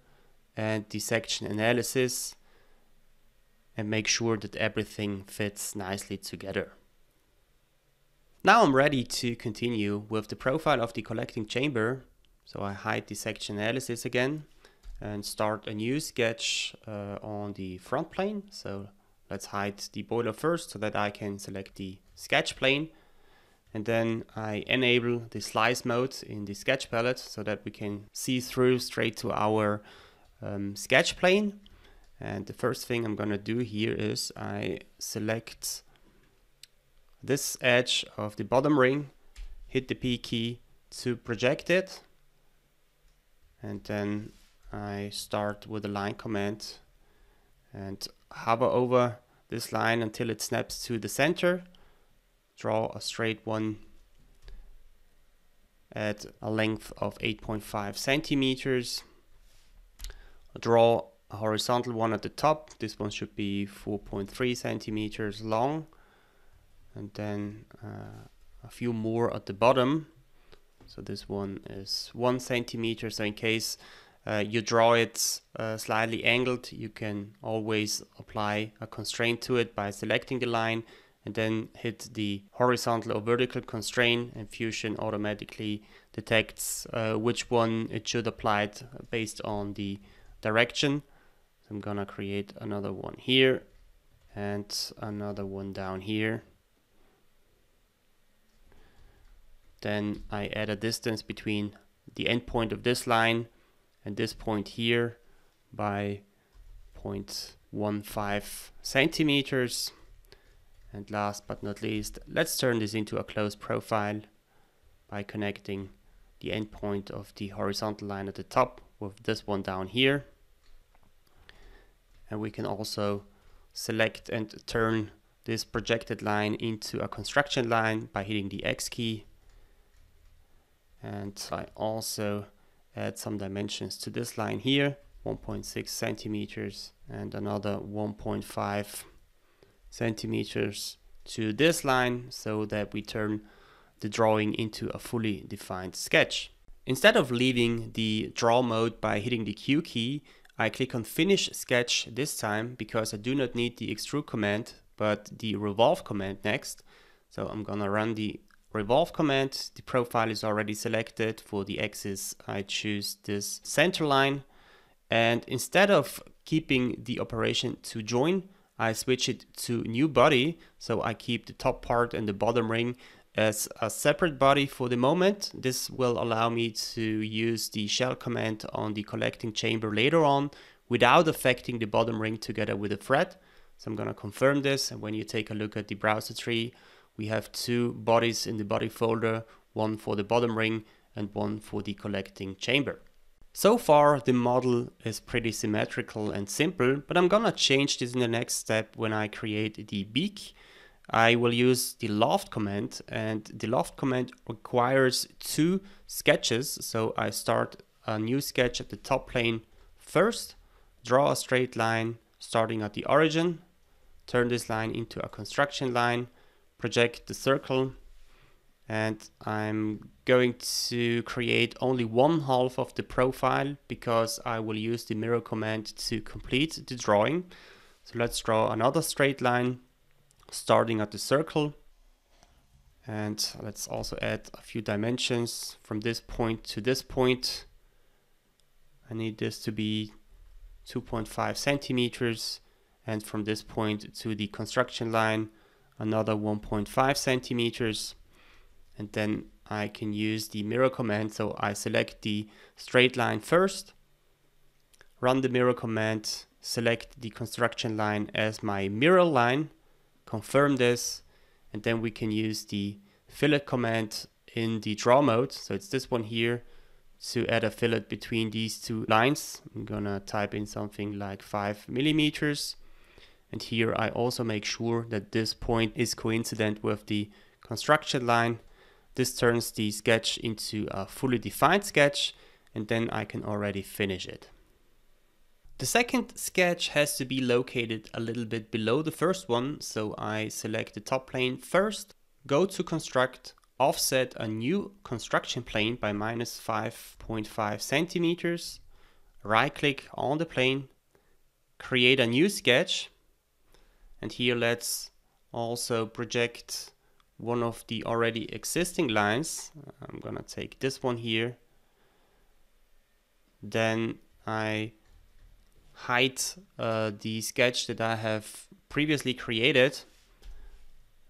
and the section analysis, and make sure that everything fits nicely together. Now I'm ready to continue with the profile of the collecting chamber. So I hide the section analysis again and start a new sketch on the front plane. So let's hide the boiler first so that I can select the sketch plane. And then I enable the slice mode in the sketch palette so that we can see through straight to our sketch plane. And the first thing I'm gonna do here is I select this edge of the bottom ring, hit the P key to project it, and then I start with a line command and hover over this line until it snaps to the center. Draw a straight one at a length of 8.5 centimeters. Draw a horizontal one at the top. This one should be 4.3 centimeters long. And then a few more at the bottom. So this one is 1 centimeter. So in case you draw it slightly angled, you can always apply a constraint to it by selecting the line and then hit the horizontal or vertical constraint, and Fusion automatically detects which one it should apply based on the direction. So I'm gonna create another one here and another one down here. Then I add a distance between the endpoint of this line and this point here by 0.15 centimeters. And last but not least, let's turn this into a closed profile by connecting the endpoint of the horizontal line at the top with this one down here. And we can also select and turn this projected line into a construction line by hitting the X key. And I also add some dimensions to this line here, 1.6 centimeters and another 1.5 centimeters to this line so that we turn the drawing into a fully defined sketch. Instead of leaving the draw mode by hitting the Q key, I click on Finish Sketch this time because I do not need the Extrude command but the Revolve command next. So I'm gonna run the Revolve command. The profile is already selected. For the axis I choose this center line, and instead of keeping the operation to join, I switch it to new body. So I keep the top part and the bottom ring as a separate body for the moment. This will allow me to use the shell command on the collecting chamber later on without affecting the bottom ring together with the thread. So I'm going to confirm this, and when you take a look at the browser tree, we have two bodies in the body folder, one for the bottom ring and one for the collecting chamber. So far the model is pretty symmetrical and simple, but I'm gonna change this in the next step when I create the beak. I will use the Loft command, and the Loft command requires two sketches. So I start a new sketch at the top plane first, draw a straight line starting at the origin, turn this line into a construction line, project the circle, and I'm going to create only one half of the profile because I will use the mirror command to complete the drawing. So let's draw another straight line starting at the circle, and let's also add a few dimensions from this point to this point. I need this to be 2.5 centimeters, and from this point to the construction line another 1.5 centimeters. And then I can use the mirror command. So I select the straight line first, run the mirror command, select the construction line as my mirror line, confirm this, and then we can use the fillet command in the draw mode. So it's this one here, to add a fillet between these two lines. I'm gonna type in something like 5 millimeters. And here I also make sure that this point is coincident with the construction line. This turns the sketch into a fully defined sketch, and then I can already finish it. The second sketch has to be located a little bit below the first one, so I select the top plane first, go to construct, offset a new construction plane by minus 5.5 centimeters, right click on the plane, create a new sketch, and here let's also project one of the already existing lines. I'm gonna take this one here. Then I hide the sketch that I have previously created.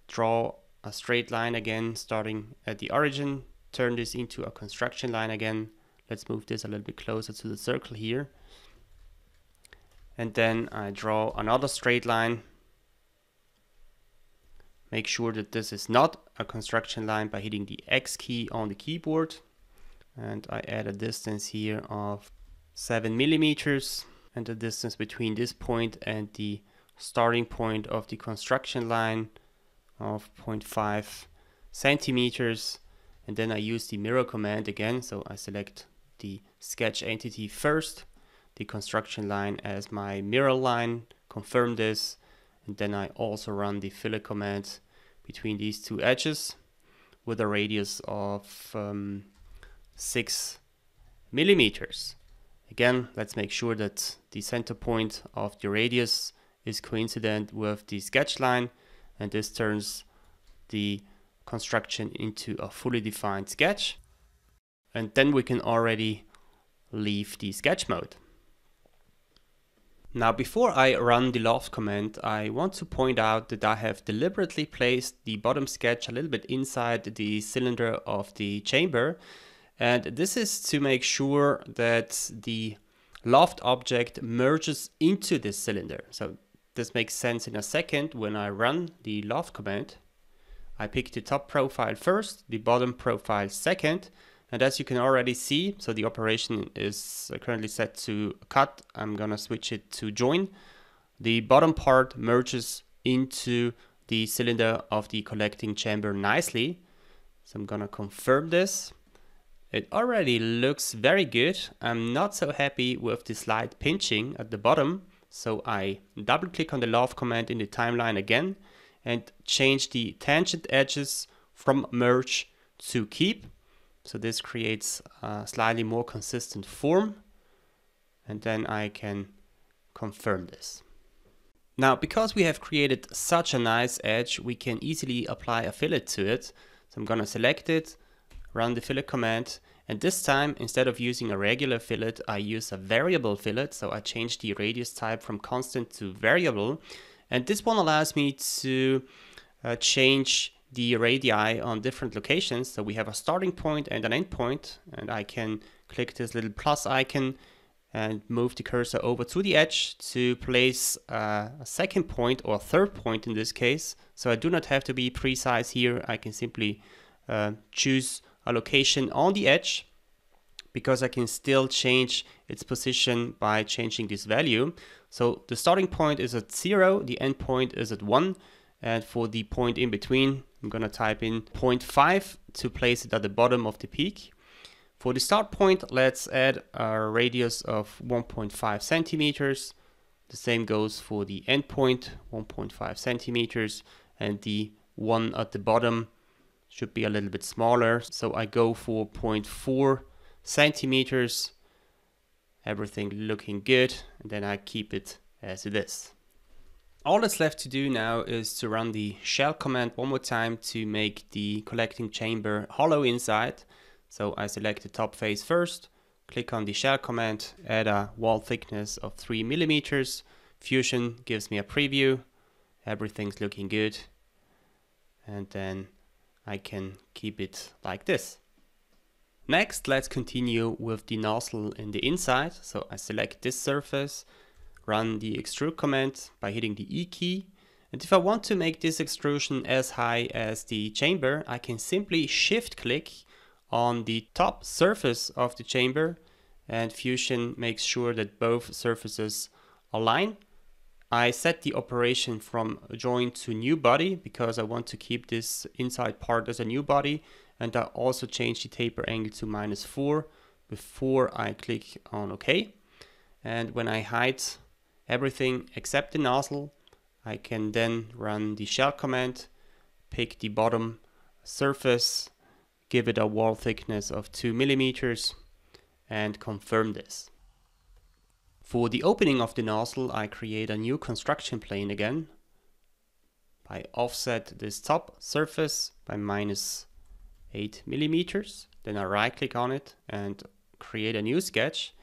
Draw a straight line again starting at the origin. Turn this into a construction line again. Let's move this a little bit closer to the circle here. And then I draw another straight line. Make sure that this is not a construction line by hitting the X key on the keyboard. And I add a distance here of 7 millimeters, and the distance between this point and the starting point of the construction line of 0.5 centimeters. And then I use the mirror command again. So I select the sketch entity first, the construction line as my mirror line, confirm this. And then I also run the fillet command between these two edges with a radius of 6 millimeters. Again, let's make sure that the center point of the radius is coincident with the sketch line, and this turns the construction into a fully defined sketch. And then we can already leave the sketch mode. Now, before I run the Loft command, I want to point out that I have deliberately placed the bottom sketch a little bit inside the cylinder of the chamber. And this is to make sure that the Loft object merges into this cylinder. So this makes sense in a second when I run the Loft command. I pick the top profile first, the bottom profile second. And as you can already see, so the operation is currently set to cut. I'm gonna switch it to join. The bottom part merges into the cylinder of the collecting chamber nicely. So I'm gonna confirm this. It already looks very good. I'm not so happy with the slight pinching at the bottom. So I double click on the Loft command in the timeline again and change the tangent edges from merge to keep. So this creates a slightly more consistent form, and then I can confirm this. Now, because we have created such a nice edge, we can easily apply a fillet to it. So I'm gonna select it, run the fillet command, and this time, instead of using a regular fillet, I use a variable fillet. So I change the radius type from constant to variable, and this one allows me to change the radii on different locations. So we have a starting point and an end point, and I can click this little plus icon and move the cursor over to the edge to place a second point, or a third point in this case. So I do not have to be precise here. I can simply choose a location on the edge, because I can still change its position by changing this value. So the starting point is at 0, the end point is at 1, and for the point in between, I'm gonna type in 0.5 to place it at the bottom of the peak. For the start point, let's add a radius of 1.5 centimeters. The same goes for the end point, 1.5 centimeters, and the one at the bottom should be a little bit smaller. So I go for 0.4 centimeters, everything looking good, and then I keep it as it is. All that's left to do now is to run the shell command one more time to make the collecting chamber hollow inside. So I select the top face first, click on the shell command, add a wall thickness of 3 millimeters. Fusion gives me a preview, everything's looking good, and then I can keep it like this. Next, let's continue with the nozzle in the inside. So I select this surface, run the extrude command by hitting the E key. And if I want to make this extrusion as high as the chamber, I can simply shift click on the top surface of the chamber, and Fusion makes sure that both surfaces align. I set the operation from join to new body because I want to keep this inside part as a new body, and I also change the taper angle to -4 before I click on OK. And when I hide everything except the nozzle, I can then run the shell command, pick the bottom surface, give it a wall thickness of 2 millimeters, and confirm this. For the opening of the nozzle, I create a new construction plane again by offset this top surface by -8 millimeters. Then I right click on it and create a new sketch.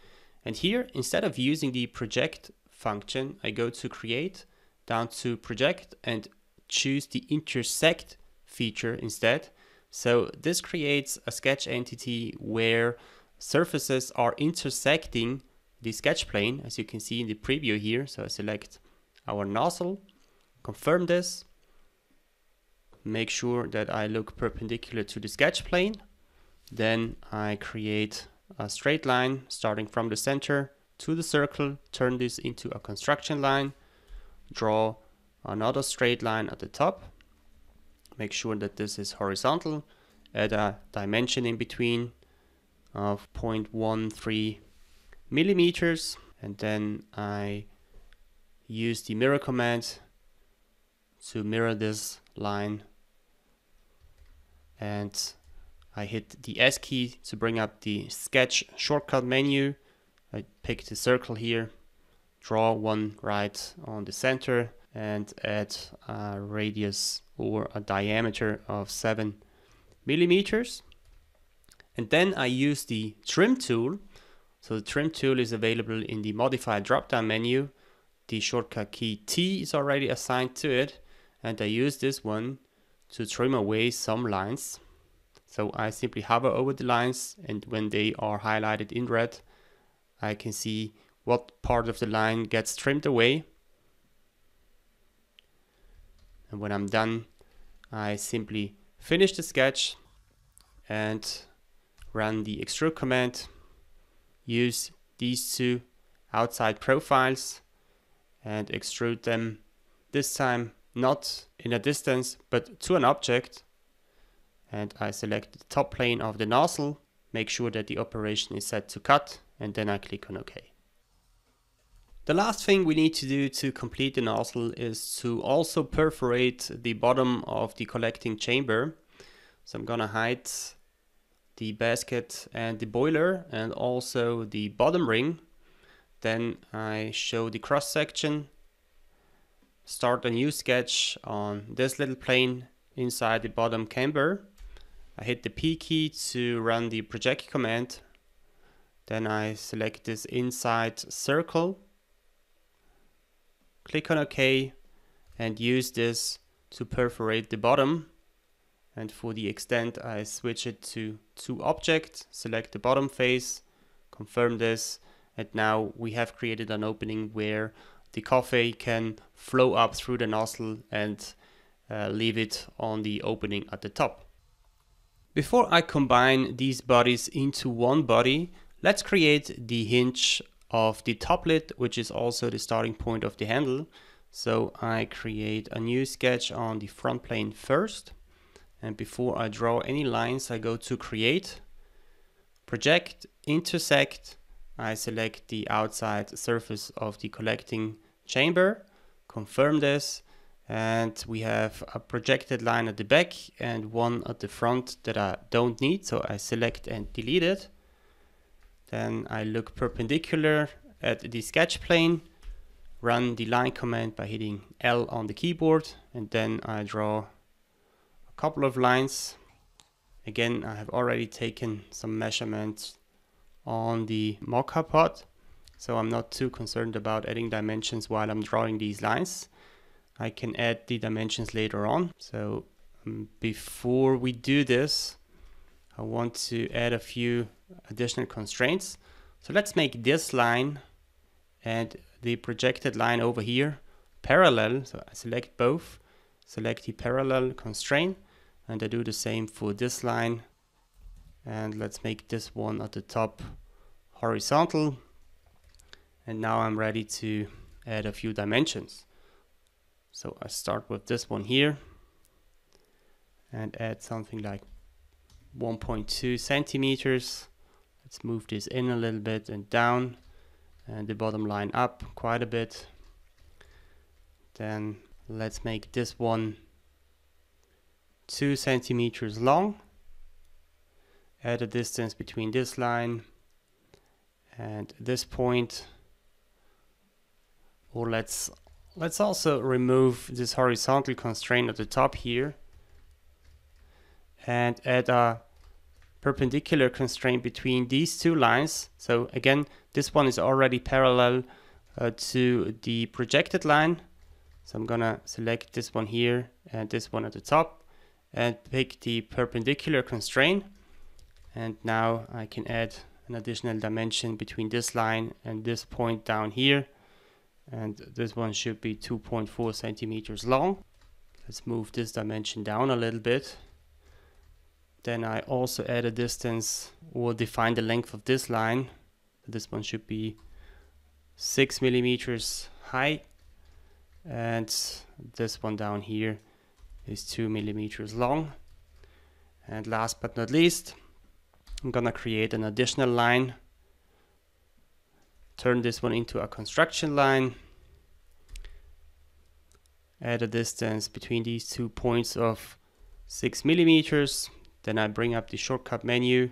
And here, instead of using the project function, I go to create, down to project, and choose the intersect feature instead. So this creates a sketch entity where surfaces are intersecting the sketch plane, as you can see in the preview here. So I select our nozzle, confirm this, make sure that I look perpendicular to the sketch plane. Then I create a straight line starting from the center to the circle, turn this into a construction line, draw another straight line at the top, make sure that this is horizontal, add a dimension in between of 0.13 millimeters, and then I use the mirror command to mirror this line, and I hit the S key to bring up the sketch shortcut menu. I pick the circle here, draw one right on the center, and add a radius or a diameter of 7 millimeters. And then I use the trim tool. So the trim tool is available in the modify drop-down menu. The shortcut key T is already assigned to it, and I use this one to trim away some lines. So I simply hover over the lines, and when they are highlighted in red, I can see what part of the line gets trimmed away. And when I'm done, I simply finish the sketch and run the extrude command, use these two outside profiles and extrude them, this time not in a distance but to an object. And I select the top plane of the nozzle, make sure that the operation is set to cut, and then I click on OK. The last thing we need to do to complete the nozzle is to also perforate the bottom of the collecting chamber. So I'm gonna hide the basket and the boiler and also the bottom ring. Then I show the cross section, start a new sketch on this little plane inside the bottom camber. I hit the P key to run the project command. Then I select this inside circle, click on OK, and use this to perforate the bottom. And for the extent, I switch it to 2 object, select the bottom face, confirm this, and now we have created an opening where the coffee can flow up through the nozzle and leave it on the opening at the top. Before I combine these bodies into one body, let's create the hinge of the top lid, which is also the starting point of the handle. So I create a new sketch on the front plane first. And before I draw any lines, I go to Create, Project, Intersect. I select the outside surface of the collecting chamber, confirm this, and we have a projected line at the back and one at the front that I don't need, so I select and delete it. Then I look perpendicular at the sketch plane, run the line command by hitting L on the keyboard, and then I draw a couple of lines. Again, I have already taken some measurements on the Mocha Pod, so I'm not too concerned about adding dimensions while I'm drawing these lines. I can add the dimensions later on. So before we do this, I want to add a few additional constraints. So let's make this line and the projected line over here parallel. So I select both, select the parallel constraint, and I do the same for this line. And let's make this one at the top horizontal. And now I'm ready to add a few dimensions. So I start with this one here and add something like 1.2 centimeters. Let's move this in a little bit and down, and the bottom line up quite a bit. Then let's make this one 2 centimeters long. Add a distance between this line and this point. Or let's also remove this horizontal constraint at the top here and add a perpendicular constraint between these two lines. So again, this one is already parallel to the projected line. So I'm gonna select this one here and this one at the top and pick the perpendicular constraint. And now I can add an additional dimension between this line and this point down here. And this one should be 2.4 centimeters long. Let's move this dimension down a little bit. Then I also add a distance or define the length of this line. This one should be 6 millimeters high. And this one down here is 2 millimeters long. And last but not least, I'm gonna create an additional line. Turn this one into a construction line. Add a distance between these 2 points of 6 millimeters. Then I bring up the shortcut menu,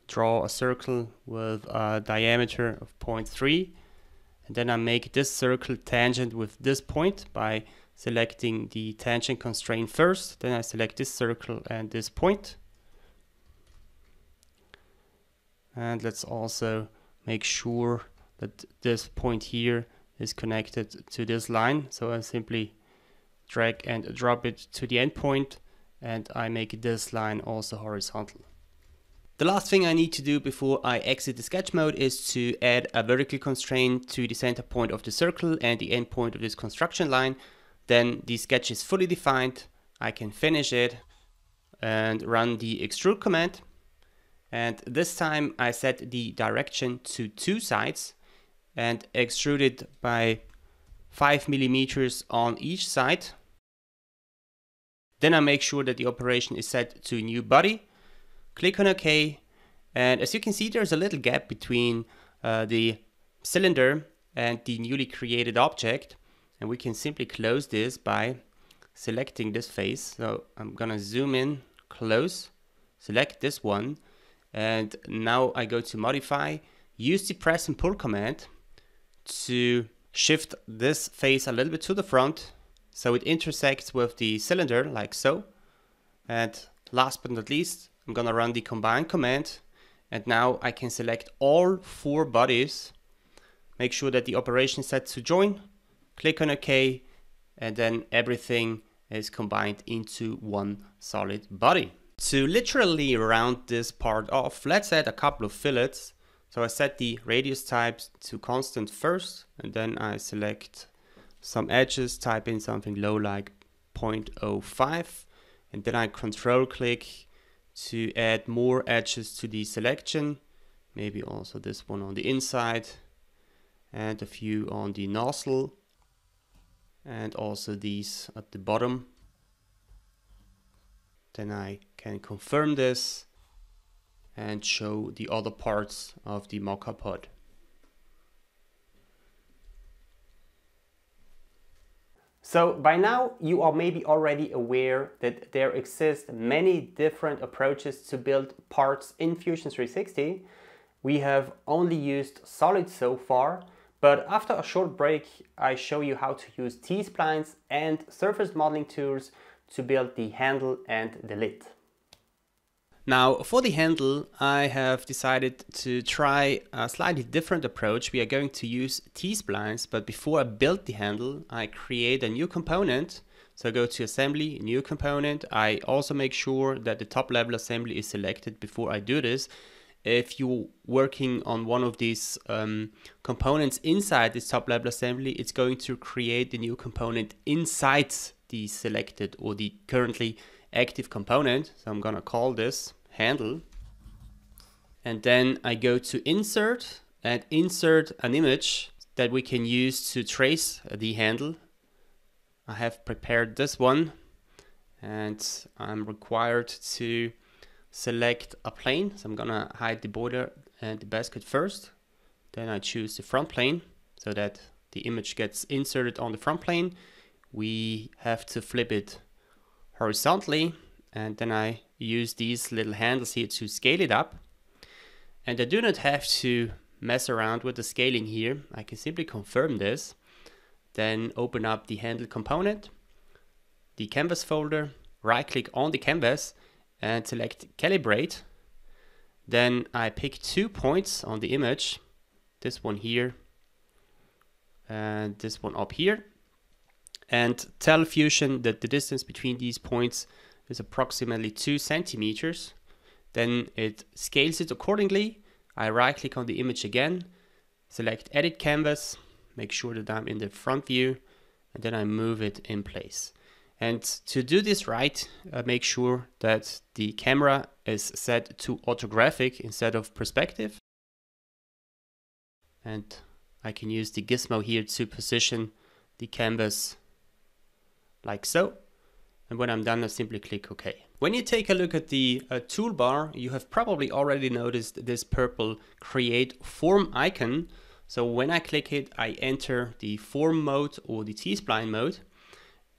draw a circle with a diameter of 0.3. And then I make this circle tangent with this point by selecting the tangent constraint first. Then I select this circle and this point. And let's also make sure that this point here is connected to this line. So I simply drag and drop it to the endpoint, and I make this line also horizontal. The last thing I need to do before I exit the sketch mode is to add a vertical constraint to the center point of the circle and the endpoint of this construction line. Then the sketch is fully defined. I can finish it and run the extrude command. And this time I set the direction to 2 sides and extrude it by 5 millimeters on each side. Then I make sure that the operation is set to new body. Click on OK. And as you can see, there's a little gap between the cylinder and the newly created object. And we can simply close this by selecting this face. So I'm gonna zoom in, close, select this one. And now I go to modify, use the press and pull command to shift this face a little bit to the front so it intersects with the cylinder like so. And last but not least, I'm gonna run the combine command, and now I can select all 4 bodies, make sure that the operation is set to join, click on OK, and then everything is combined into one solid body. To literally round this part off, let's add a couple of fillets. So I set the radius types to constant first, and then I select some edges, type in something low like 0.05, and then I control click to add more edges to the selection, maybe also this one on the inside, and a few on the nozzle, and also these at the bottom. Then I can confirm this and show the other parts of the Mocha Pod. So by now you are maybe already aware that there exist many different approaches to build parts in Fusion 360. We have only used Solid so far, but after a short break I show you how to use T-splines and surface modeling tools to build the handle and the lid. Now for the handle, I have decided to try a slightly different approach. We are going to use T-splines, but before I build the handle, I create a new component. So I go to Assembly, New Component. I also make sure that the top level assembly is selected before I do this. If you're working on one of these components inside this top level assembly, it's going to create the new component inside the selected or the currently active component. So I'm gonna call this handle, and then I go to insert and insert an image that we can use to trace the handle. I have prepared this one, and I'm required to select a plane. So I'm gonna hide the border and the basket first. Then I choose the front plane so that the image gets inserted on the front plane. We have to flip it horizontally, and then I use these little handles here to scale it up. And I do not have to mess around with the scaling here. I can simply confirm this, then open up the handle component, the canvas folder, right click on the canvas and select calibrate. Then I pick 2 points on the image, this one here and this one up here, and tell Fusion that the distance between these points is approximately 2 centimeters. Then it scales it accordingly. I right click on the image again, select edit canvas, make sure that I'm in the front view, and then I move it in place. And to do this right, make sure that the camera is set to orthographic instead of perspective. And I can use the gizmo here to position the canvas like so. And when I'm done, I simply click OK. When you take a look at the toolbar, you have probably already noticed this purple create form icon. So when I click it, I enter the form mode or the T-spline mode.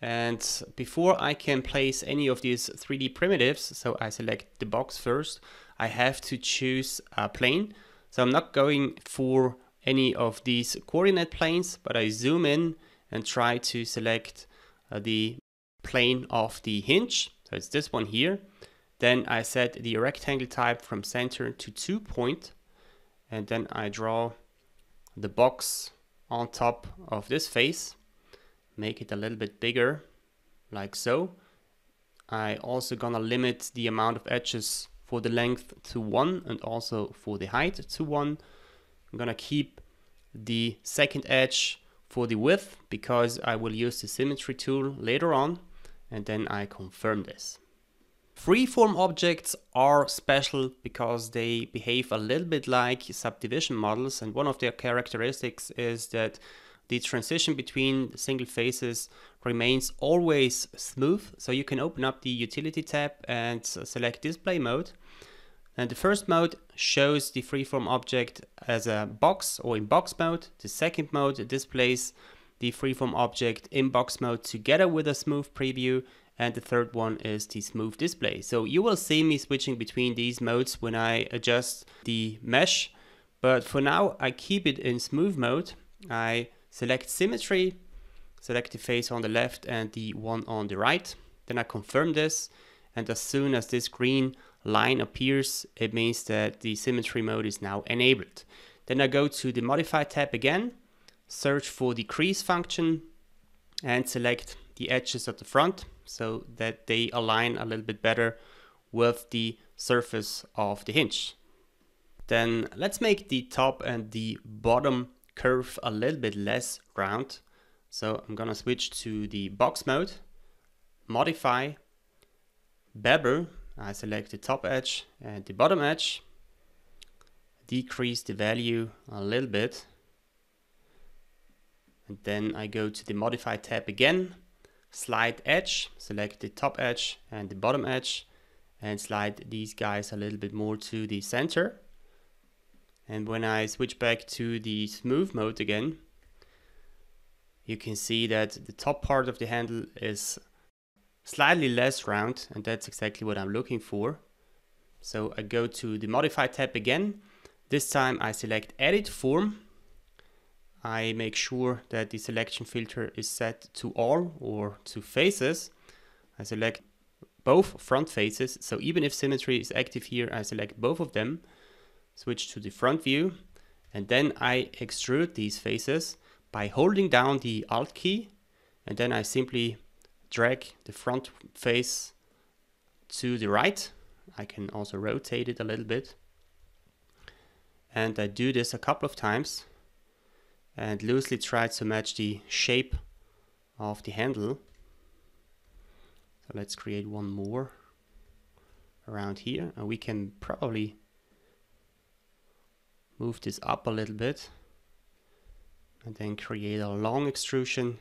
And before I can place any of these 3D primitives, so I select the box first, I have to choose a plane. So I'm not going for any of these coordinate planes, but I zoom in and try to select the plane of the hinge. So it's this one here. Then I set the rectangle type from center to 2 point, and then I draw the box on top of this face, make it a little bit bigger like so. I also gonna limit the amount of edges for the length to 1 and also for the height to 1. I'm gonna keep the second edge for the width because I will use the symmetry tool later on, and then I confirm this. Freeform objects are special because they behave a little bit like subdivision models, and one of their characteristics is that the transition between single faces remains always smooth. So you can open up the utility tab and select display mode. And the first mode shows the freeform object as a box or in box mode. The second mode displays the freeform object in box mode together with a smooth preview. And the third one is the smooth display. So you will see me switching between these modes when I adjust the mesh. But for now, I keep it in smooth mode. I select symmetry, select the face on the left and the one on the right. Then I confirm this. And as soon as this green line appears, it means that the symmetry mode is now enabled. Then I go to the modify tab again, search for the crease function and select the edges at the front. so that they align a little bit better with the surface of the hinge. Then let's make the top and the bottom curve a little bit less round. So I'm gonna switch to the box mode, modify, bevel. I select the top edge and the bottom edge, decrease the value a little bit, and then I go to the modify tab again, slide edge, select the top edge and the bottom edge, and slide these guys a little bit more to the center. And when I switch back to the smooth mode again, you can see that the top part of the handle is slightly less round, and that's exactly what I'm looking for. So I go to the modify tab again. This time I select edit form. I make sure that the selection filter is set to all or to faces. I select both front faces, so even if symmetry is active here, I select both of them, switch to the front view, and then I extrude these faces by holding down the Alt key, and then I simply drag the front face to the right. I can also rotate it a little bit. And I do this a couple of times and loosely try to match the shape of the handle. So let's create one more around here, and we can probably move this up a little bit and then create a long extrusion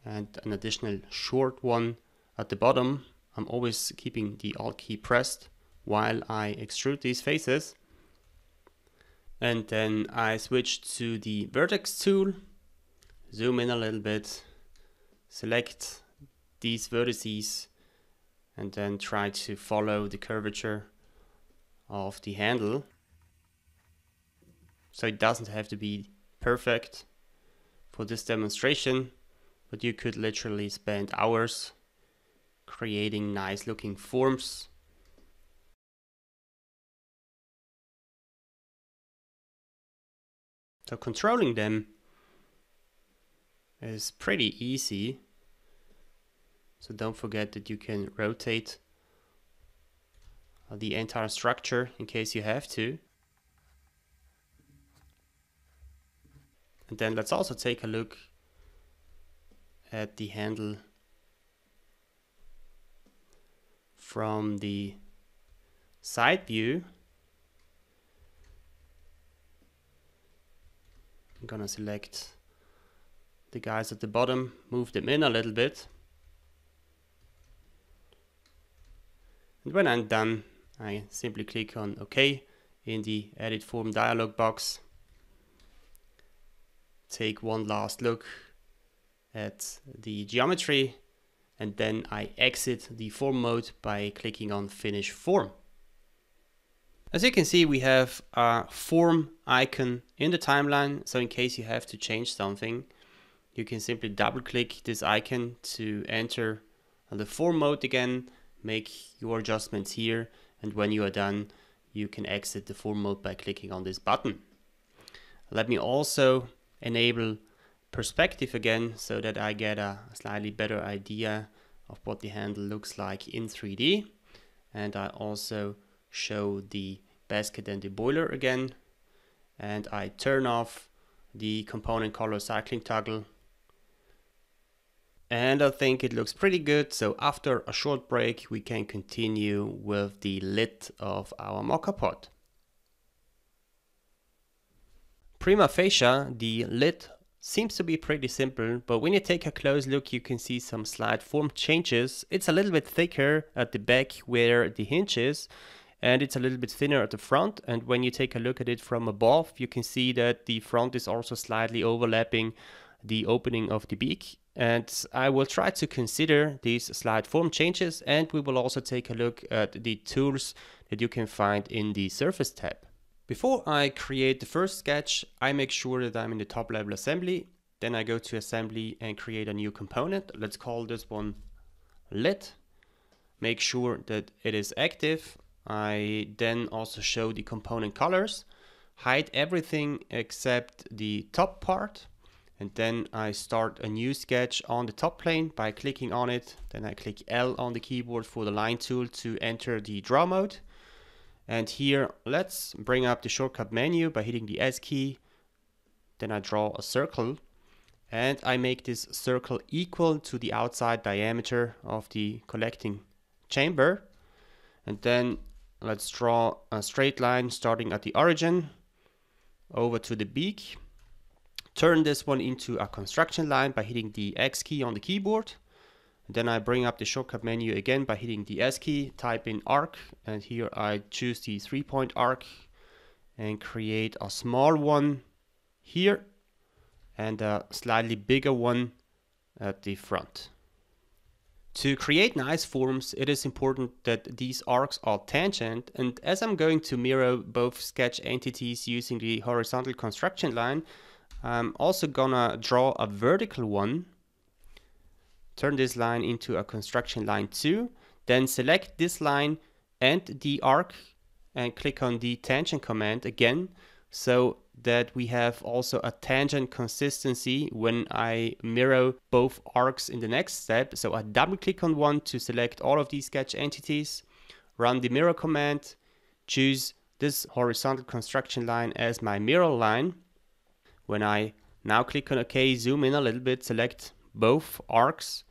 and an additional short one at the bottom. I'm always keeping the Alt key pressed while I extrude these faces. And then I switch to the vertex tool, zoom in a little bit, select these vertices, and then try to follow the curvature of the handle. So it doesn't have to be perfect for this demonstration, but you could literally spend hours creating nice looking forms. So controlling them is pretty easy. So don't forget that you can rotate the entire structure in case you have to. And then let's also take a look at the handle from the side view. I'm gonna select the guys at the bottom, move them in a little bit. And when I'm done, I simply click on OK in the Edit Form dialog box. Take one last look at the geometry, and then I exit the form mode by clicking on Finish Form. As you can see, we have a form icon in the timeline, so in case you have to change something, you can simply double click this icon to enter the form mode again, make your adjustments here, and when you are done, you can exit the form mode by clicking on this button. Let me also enable perspective again so that I get a slightly better idea of what the handle looks like in 3D. And I also show the basket and the boiler again, and I turn off the component color cycling toggle, and I think it looks pretty good. So after a short break, we can continue with the lid of our Mocha Pod. Prima facie, the lid seems to be pretty simple, but when you take a close look, you can see some slight form changes. It's a little bit thicker at the back where the hinge is, and it's a little bit thinner at the front. And when you take a look at it from above, you can see that the front is also slightly overlapping the opening of the beak. And I will try to consider these slight form changes, and we will also take a look at the tools that you can find in the Surface tab. Before I create the first sketch, I make sure that I'm in the top level assembly. Then I go to assembly and create a new component. Let's call this one lid. Make sure that it is active. I then also show the component colors, hide everything except the top part, And then I start a new sketch on the top plane by clicking on it. Then I click L on the keyboard for the line tool to enter the draw mode. And here, let's bring up the shortcut menu by hitting the S key. Then I draw a circle. And I make this circle equal to the outside diameter of the collecting chamber. And then let's draw a straight line starting at the origin over to the beak. Turn this one into a construction line by hitting the X key on the keyboard. And then I bring up the shortcut menu again by hitting the S key, type in arc, and here I choose the 3-point arc and create a small one here and a slightly bigger one at the front. To create nice forms, it is important that these arcs are tangent, and as I'm going to mirror both sketch entities using the horizontal construction line, I'm also gonna draw a vertical one, turn this line into a construction line 2, then select this line and the arc and click on the tangent command again, so that we have also a tangent consistency when I mirror both arcs in the next step. So I double click on one to select all of these sketch entities, run the mirror command, choose this horizontal construction line as my mirror line. When I now click on OK, zoom in a little bit, select both arcs,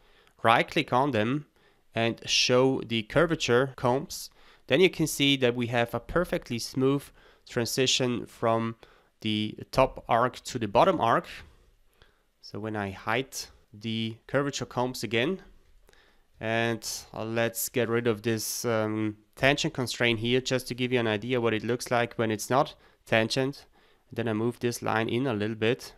right click on them and show the curvature combs, then you can see that we have a perfectly smooth transition from the top arc to the bottom arc. So when I hide the curvature combs again, and let's get rid of this tangent constraint here just to give you an idea what it looks like when it's not tangent. Then I move this line in a little bit.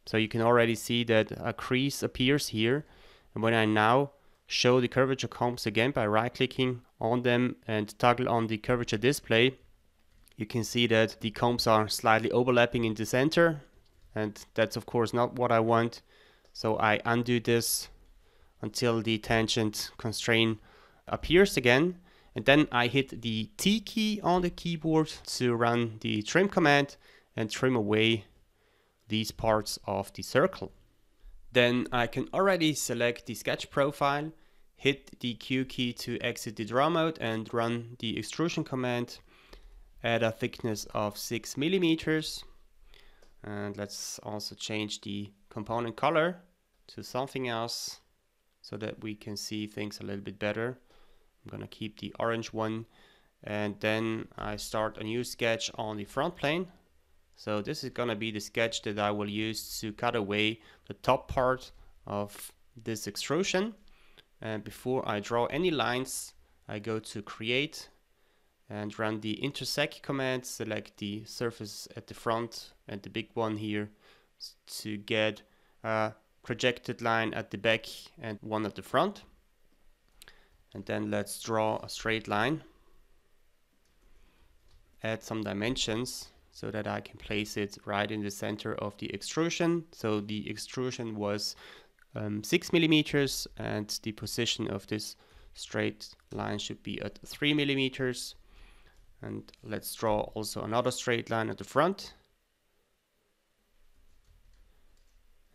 So you can already see that a crease appears here. And when I now show the curvature combs again by right clicking on them and toggle on the curvature display, you can see that the combs are slightly overlapping in the center, and that's of course not what I want. So I undo this until the tangent constraint appears again, and then I hit the T key on the keyboard to run the trim command and trim away these parts of the circle. Then I can already select the sketch profile, hit the Q key to exit the draw mode and run the extrusion command. Add a thickness of 6 millimeters, and let's also change the component color to something else so that we can see things a little bit better. I'm gonna keep the orange one, and then I start a new sketch on the front plane. So this is gonna be the sketch that I will use to cut away the top part of this extrusion. And before I draw any lines, I go to create and run the intersect command, select the surface at the front and the big one here to get a projected line at the back and one at the front. And then let's draw a straight line. Add some dimensions so that I can place it right in the center of the extrusion. So the extrusion was 6 millimeters and the position of this straight line should be at 3 millimeters. And let's draw also another straight line at the front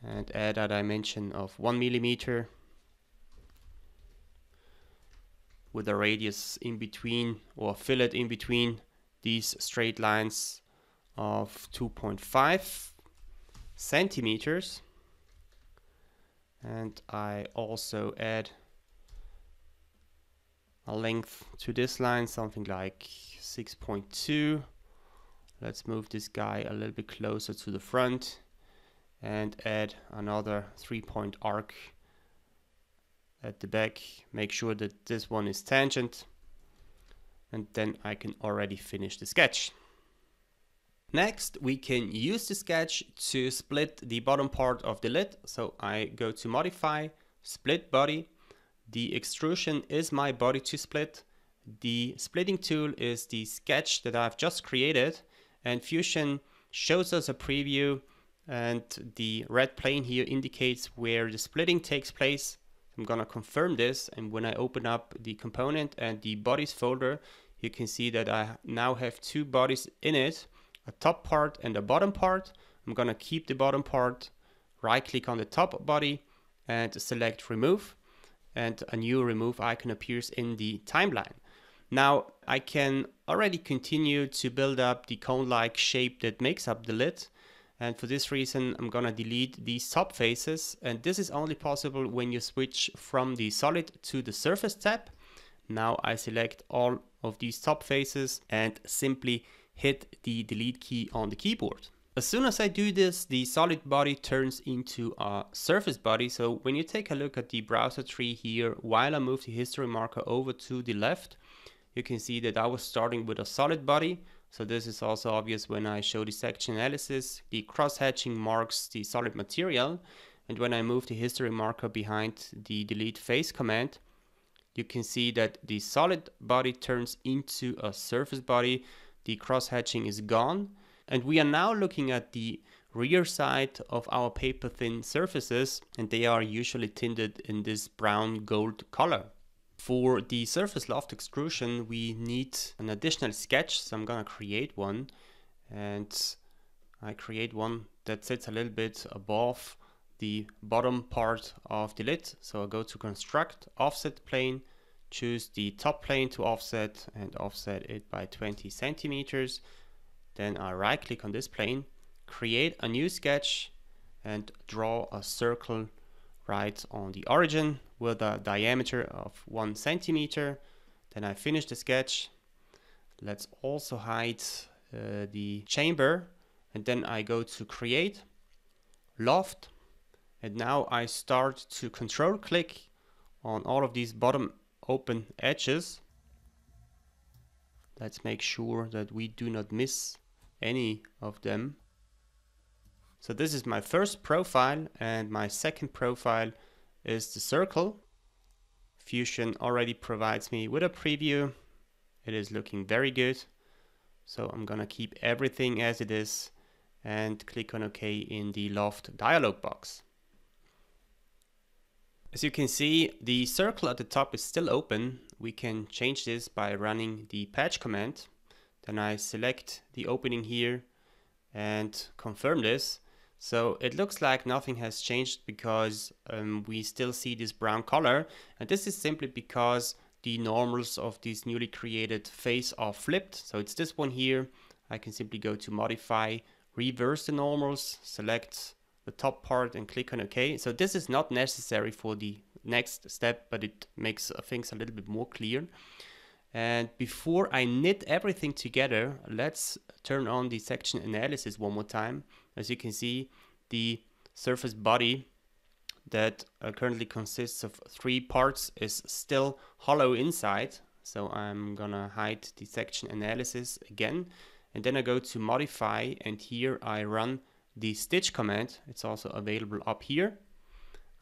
and add a dimension of 1 millimeter with a radius in between, or fillet in between these straight lines of 2.5 centimeters. And I also add a length to this line, something like 6.2. Let's move this guy a little bit closer to the front and add another 3-point arc at the back. Make sure that this one is tangent, and then I can already finish the sketch. Next, we can use the sketch to split the bottom part of the lid. So I go to Modify, Split Body. The extrusion is my body to split. The splitting tool is the sketch that I've just created, and Fusion shows us a preview, and the red plane here indicates where the splitting takes place. I'm gonna confirm this, and when I open up the component and the bodies folder, you can see that I now have two bodies in it, a top part and a bottom part. I'm gonna keep the bottom part, right click on the top body and select remove, and a new remove icon appears in the timeline. Now I can already continue to build up the cone-like shape that makes up the lid. And for this reason, I'm gonna delete these top faces. And this is only possible when you switch from the solid to the surface tab. Now I select all of these top faces and simply hit the delete key on the keyboard. As soon as I do this, the solid body turns into a surface body. So when you take a look at the browser tree here, while I move the history marker over to the left, you can see that I was starting with a solid body. So this is also obvious when I show the section analysis. The cross-hatching marks the solid material. And when I move the history marker behind the delete face command, you can see that the solid body turns into a surface body. The cross-hatching is gone. And we are now looking at the rear side of our paper-thin surfaces, and they are usually tinted in this brown gold color. For the surface loft extrusion, we need an additional sketch, so I'm gonna create one. And I create one that sits a little bit above the bottom part of the lid. So I go to construct, offset plane, choose the top plane to offset and offset it by 20 centimeters. Then I right click on this plane, create a new sketch and draw a circle right on the origin with a diameter of 1 centimeter. Then I finish the sketch. Let's also hide the chamber, and then I go to create, loft, and now I start to control click on all of these bottom open edges. Let's make sure that we do not miss any of them. So this is my first profile, and my second profile is the circle. Fusion already provides me with a preview. It is looking very good. So I'm gonna keep everything as it is and click on OK in the Loft dialog box. As you can see, the circle at the top is still open. We can change this by running the patch command. Then I select the opening here and confirm this. So it looks like nothing has changed because we still see this brown color. And this is simply because the normals of this newly created face are flipped. So it's this one here. I can simply go to modify, reverse the normals, select the top part and click on OK. So this is not necessary for the next step, but it makes things a little bit more clear. And before I knit everything together, let's turn on the section analysis one more time. As you can see, the surface body that currently consists of 3 parts is still hollow inside. So I'm gonna hide the section analysis again. And then I go to modify, and here I run the stitch command. It's also available up here.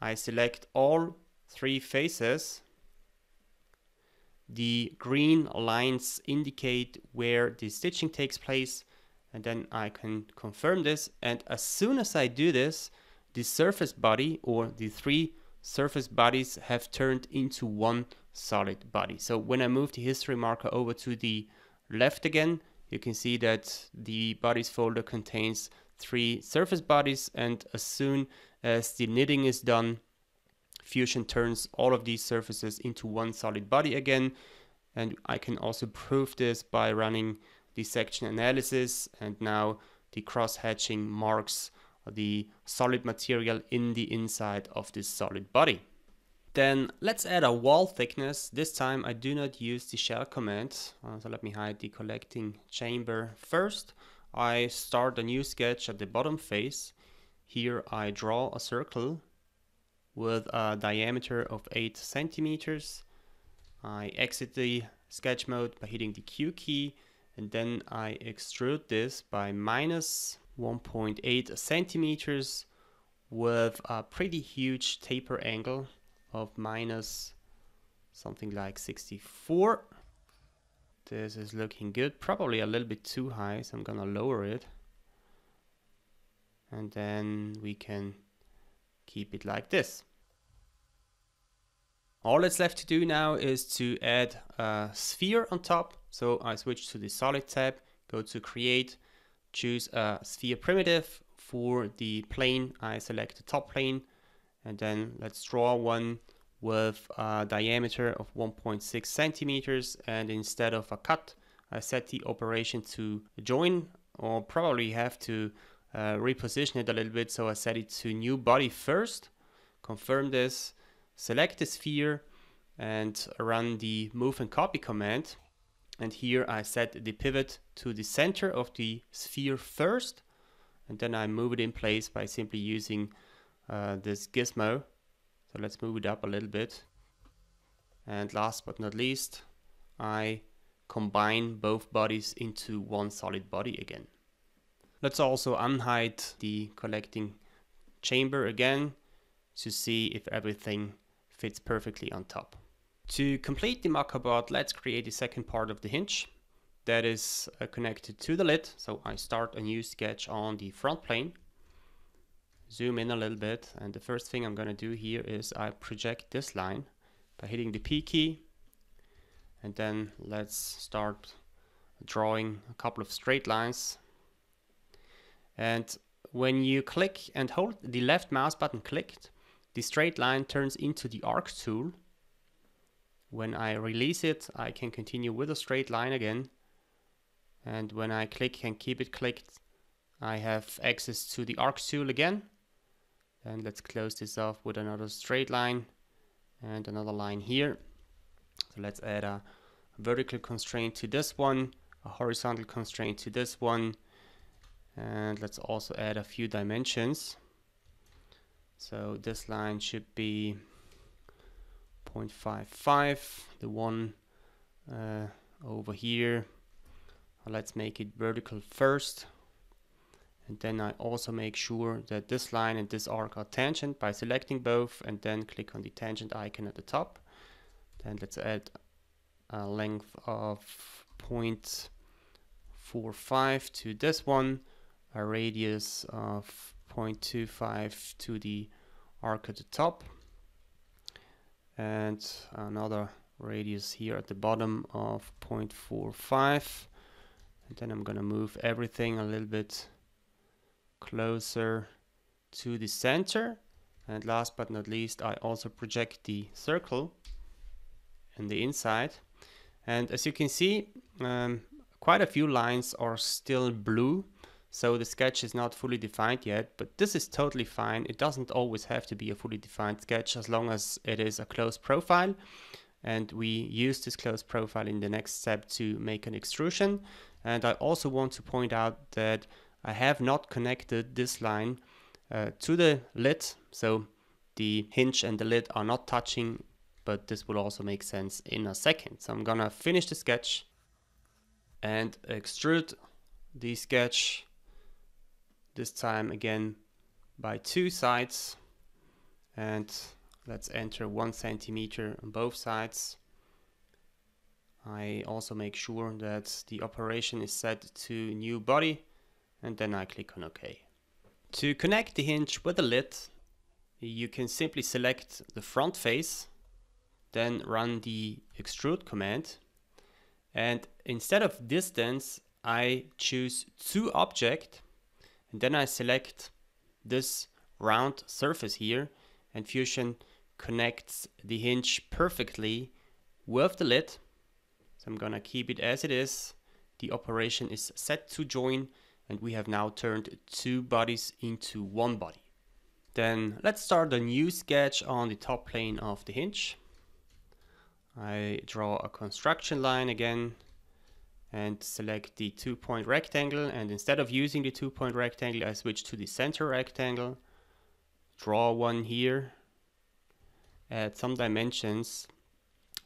I select all 3 faces. The green lines indicate where the stitching takes place, and then I can confirm this. And as soon as I do this, the surface body, or the 3 surface bodies, have turned into one solid body. So when I move the history marker over to the left again, you can see that the bodies folder contains 3 surface bodies, and as soon as the knitting is done, Fusion turns all of these surfaces into one solid body again. And I can also prove this by running the section analysis, and now the cross-hatching marks the solid material in the inside of this solid body. Then let's add a wall thickness. This time I do not use the shell command, so let me hide the collecting chamber first. I start a new sketch at the bottom face. Here I draw a circle with a diameter of 8 centimeters. I exit the sketch mode by hitting the Q key, and then I extrude this by minus 1.8 centimeters with a pretty huge taper angle of minus something like 64. This is looking good, probably a little bit too high, so I'm gonna lower it. And then we can keep it like this. All that's left to do now is to add a sphere on top. So I switch to the solid tab, go to create, choose a sphere primitive for the plane, I select the top plane, and then let's draw one with a diameter of 1.6 centimeters, and instead of a cut, I set the operation to join, or probably have to reposition it a little bit, so I set it to new body first, confirm this, select the sphere, and run the move and copy command. And here I set the pivot to the center of the sphere first, and then I move it in place by simply using this gizmo. So let's move it up a little bit. And last but not least, I combine both bodies into one solid body again. Let's also unhide the collecting chamber again to see if everything fits perfectly on top. To complete the Mocha Pod, let's create a second part of the hinge that is connected to the lid. So I start a new sketch on the front plane. Zoom in a little bit, and the first thing I'm going to do here is I project this line by hitting the P key, and then let's start drawing a couple of straight lines. And when you click and hold the left mouse button clicked, the straight line turns into the arc tool. When I release it, I can continue with a straight line again, and when I click and keep it clicked, I have access to the arc tool again. And let's close this off with another straight line and another line here. So let's add a vertical constraint to this one, a horizontal constraint to this one, and let's also add a few dimensions. So this line should be 0.55, the one over here. Let's make it vertical first. And then I also make sure that this line and this arc are tangent by selecting both, and then click on the tangent icon at the top. Then let's add a length of 0.45 to this one, a radius of 0.25 to the arc at the top, and another radius here at the bottom of 0.45. And then I'm going to move everything a little bit closer to the center. And last but not least, I also project the circle in the inside. And as you can see, quite a few lines are still blue, so the sketch is not fully defined yet, but this is totally fine. It doesn't always have to be a fully defined sketch as long as it is a closed profile. And we use this closed profile in the next step to make an extrusion. And I also want to point out that I have not connected this line to the lid, so the hinge and the lid are not touching, but this will also make sense in a second. So I'm gonna finish the sketch and extrude the sketch, this time again by two sides, and let's enter 1 centimeter on both sides. I also make sure that the operation is set to new body, and then I click on OK. To connect the hinge with the lid, you can simply select the front face, then run the extrude command, and instead of distance I choose to object, and then I select this round surface here, and Fusion connects the hinge perfectly with the lid. So I'm gonna keep it as it is. The operation is set to join, and we have now turned two bodies into one body. Then let's start a new sketch on the top plane of the hinge. I draw a construction line again and select the 2-point rectangle, and instead of using the 2-point rectangle I switch to the center rectangle, draw one here, add some dimensions.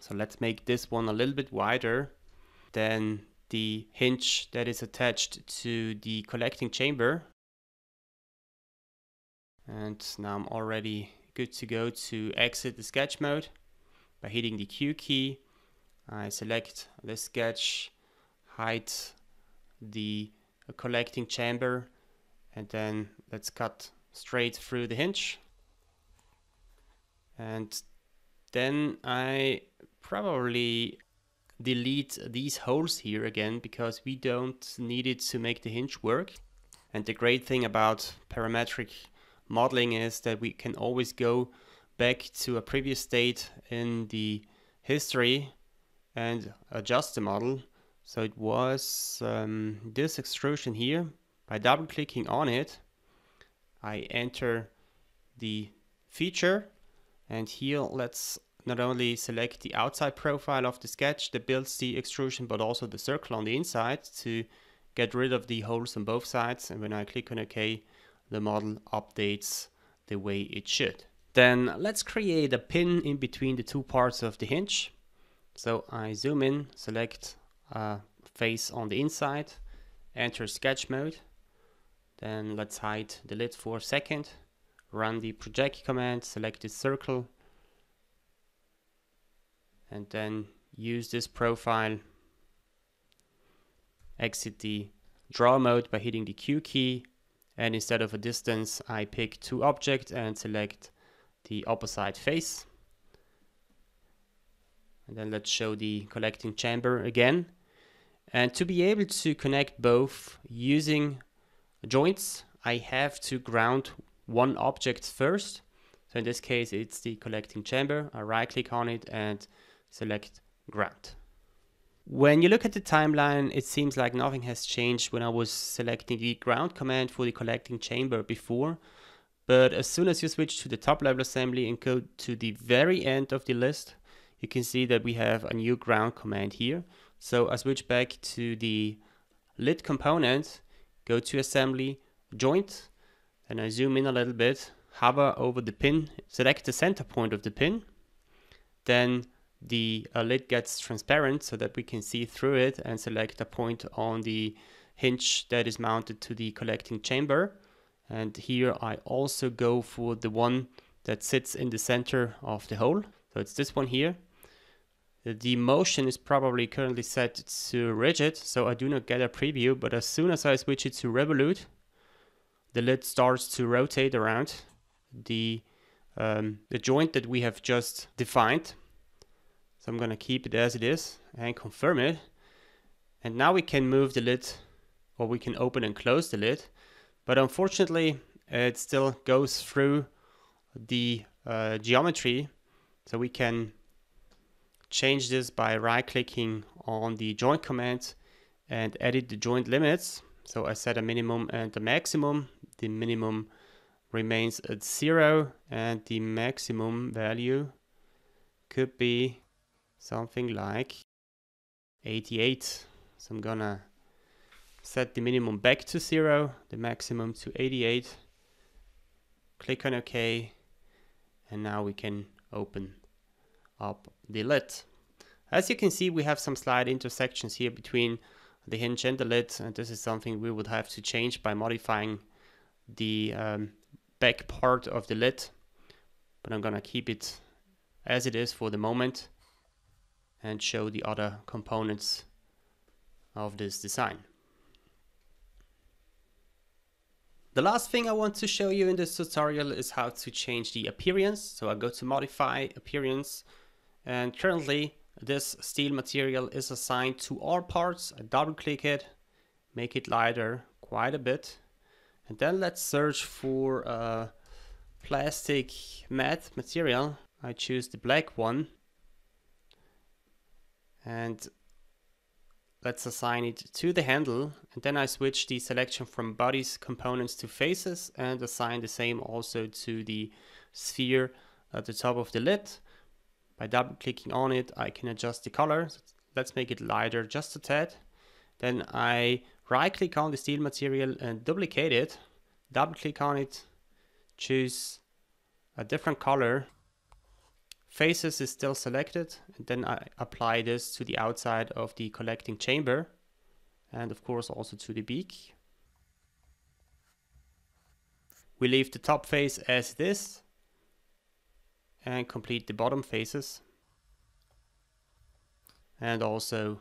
So let's make this one a little bit wider than the hinge that is attached to the collecting chamber. And now I'm already good to go to exit the sketch mode. By hitting the Q key, I select this sketch, hide the collecting chamber, and then let's cut straight through the hinge. And then I probably delete these holes here again because we don't need it to make the hinge work. And the great thing about parametric modeling is that we can always go back to a previous state in the history and adjust the model. So it was this extrusion here. By double clicking on it, I enter the feature, and here let's not only select the outside profile of the sketch that builds the extrusion, but also the circle on the inside to get rid of the holes on both sides. And when I click on OK, the model updates the way it should. Then let's create a pin in between the two parts of the hinge. So I zoom in, select a face on the inside, enter sketch mode. Then let's hide the lid for a second. Run the project command, select the circle, and then use this profile. Exit the draw mode by hitting the Q key, and instead of a distance I pick two objects and select the opposite face. And then let's show the collecting chamber again. And to be able to connect both using joints, I have to ground one object first. So in this case it's the collecting chamber. I right click on it and select ground. When you look at the timeline, it seems like nothing has changed when I was selecting the ground command for the collecting chamber before. But as soon as you switch to the top level assembly and go to the very end of the list, you can see that we have a new ground command here. So I switch back to the lid component, go to assembly, joint, and I zoom in a little bit, hover over the pin, select the center point of the pin. Then the lid gets transparent so that we can see through it, and select a point on the hinge that is mounted to the collecting chamber. And here I also go for the one that sits in the center of the hole. So it's this one here. The motion is probably currently set to rigid, so I do not get a preview, but as soon as I switch it to revolute, the lid starts to rotate around the joint that we have just defined. So I'm going to keep it as it is and confirm it. And now we can move the lid, or we can open and close the lid. But unfortunately, it still goes through the geometry. So we can change this by right-clicking on the joint command and edit the joint limits. So I set a minimum and a maximum. The minimum remains at 0 and the maximum value could be something like 88. So I'm gonna set the minimum back to 0, the maximum to 88. Click on OK, and now we can open up the lid. As you can see, we have some slight intersections here between the hinge and the lid, and this is something we would have to change by modifying the back part of the lid. But I'm gonna keep it as it is for the moment and show the other components of this design. The last thing I want to show you in this tutorial is how to change the appearance. So I go to modify appearance, and currently this steel material is assigned to all parts. I double click it, make it lighter quite a bit, and then let's search for a plastic matte material. I choose the black one, and let's assign it to the handle, and then I switch the selection from bodies, components to faces, and assign the same also to the sphere at the top of the lid. By double clicking on it, I can adjust the color. Let's make it lighter just a tad. Then I right click on the steel material and duplicate it, double click on it, choose a different color. Faces is still selected, and then I apply this to the outside of the collecting chamber, and of course also to the beak. We leave the top face as it is and complete the bottom faces and also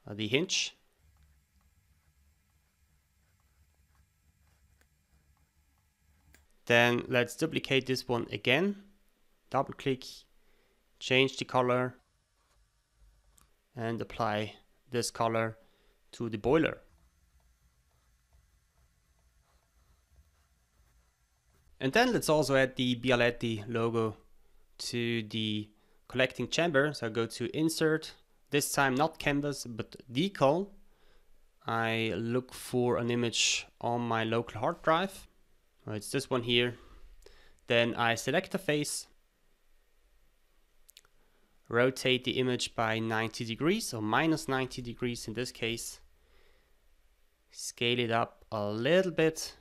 the hinge. Then let's duplicate this one again, double click, change the color, and apply this color to the boiler. And then let's also add the Bialetti logo to the collecting chamber. So I go to Insert, this time not Canvas, but Decal. I look for an image on my local hard drive. It's this one here. Then I select a face, rotate the image by 90 degrees, or minus 90 degrees in this case. Scale it up a little bit,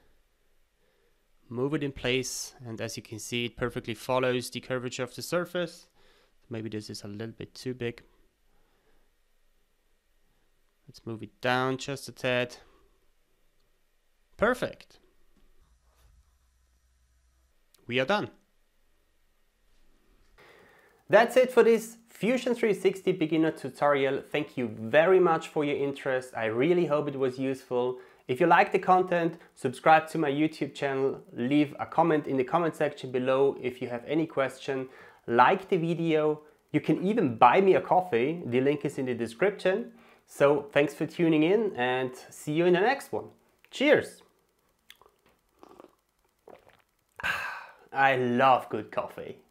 move it in place, and as you can see, it perfectly follows the curvature of the surface. Maybe this is a little bit too big. Let's move it down just a tad. Perfect. We are done. That's it for this Fusion 360 beginner tutorial. Thank you very much for your interest. I really hope it was useful. If you like the content, subscribe to my YouTube channel, leave a comment in the comment section below if you have any question. Like the video. You can even buy me a coffee. The link is in the description. So thanks for tuning in and see you in the next one. Cheers! I love good coffee.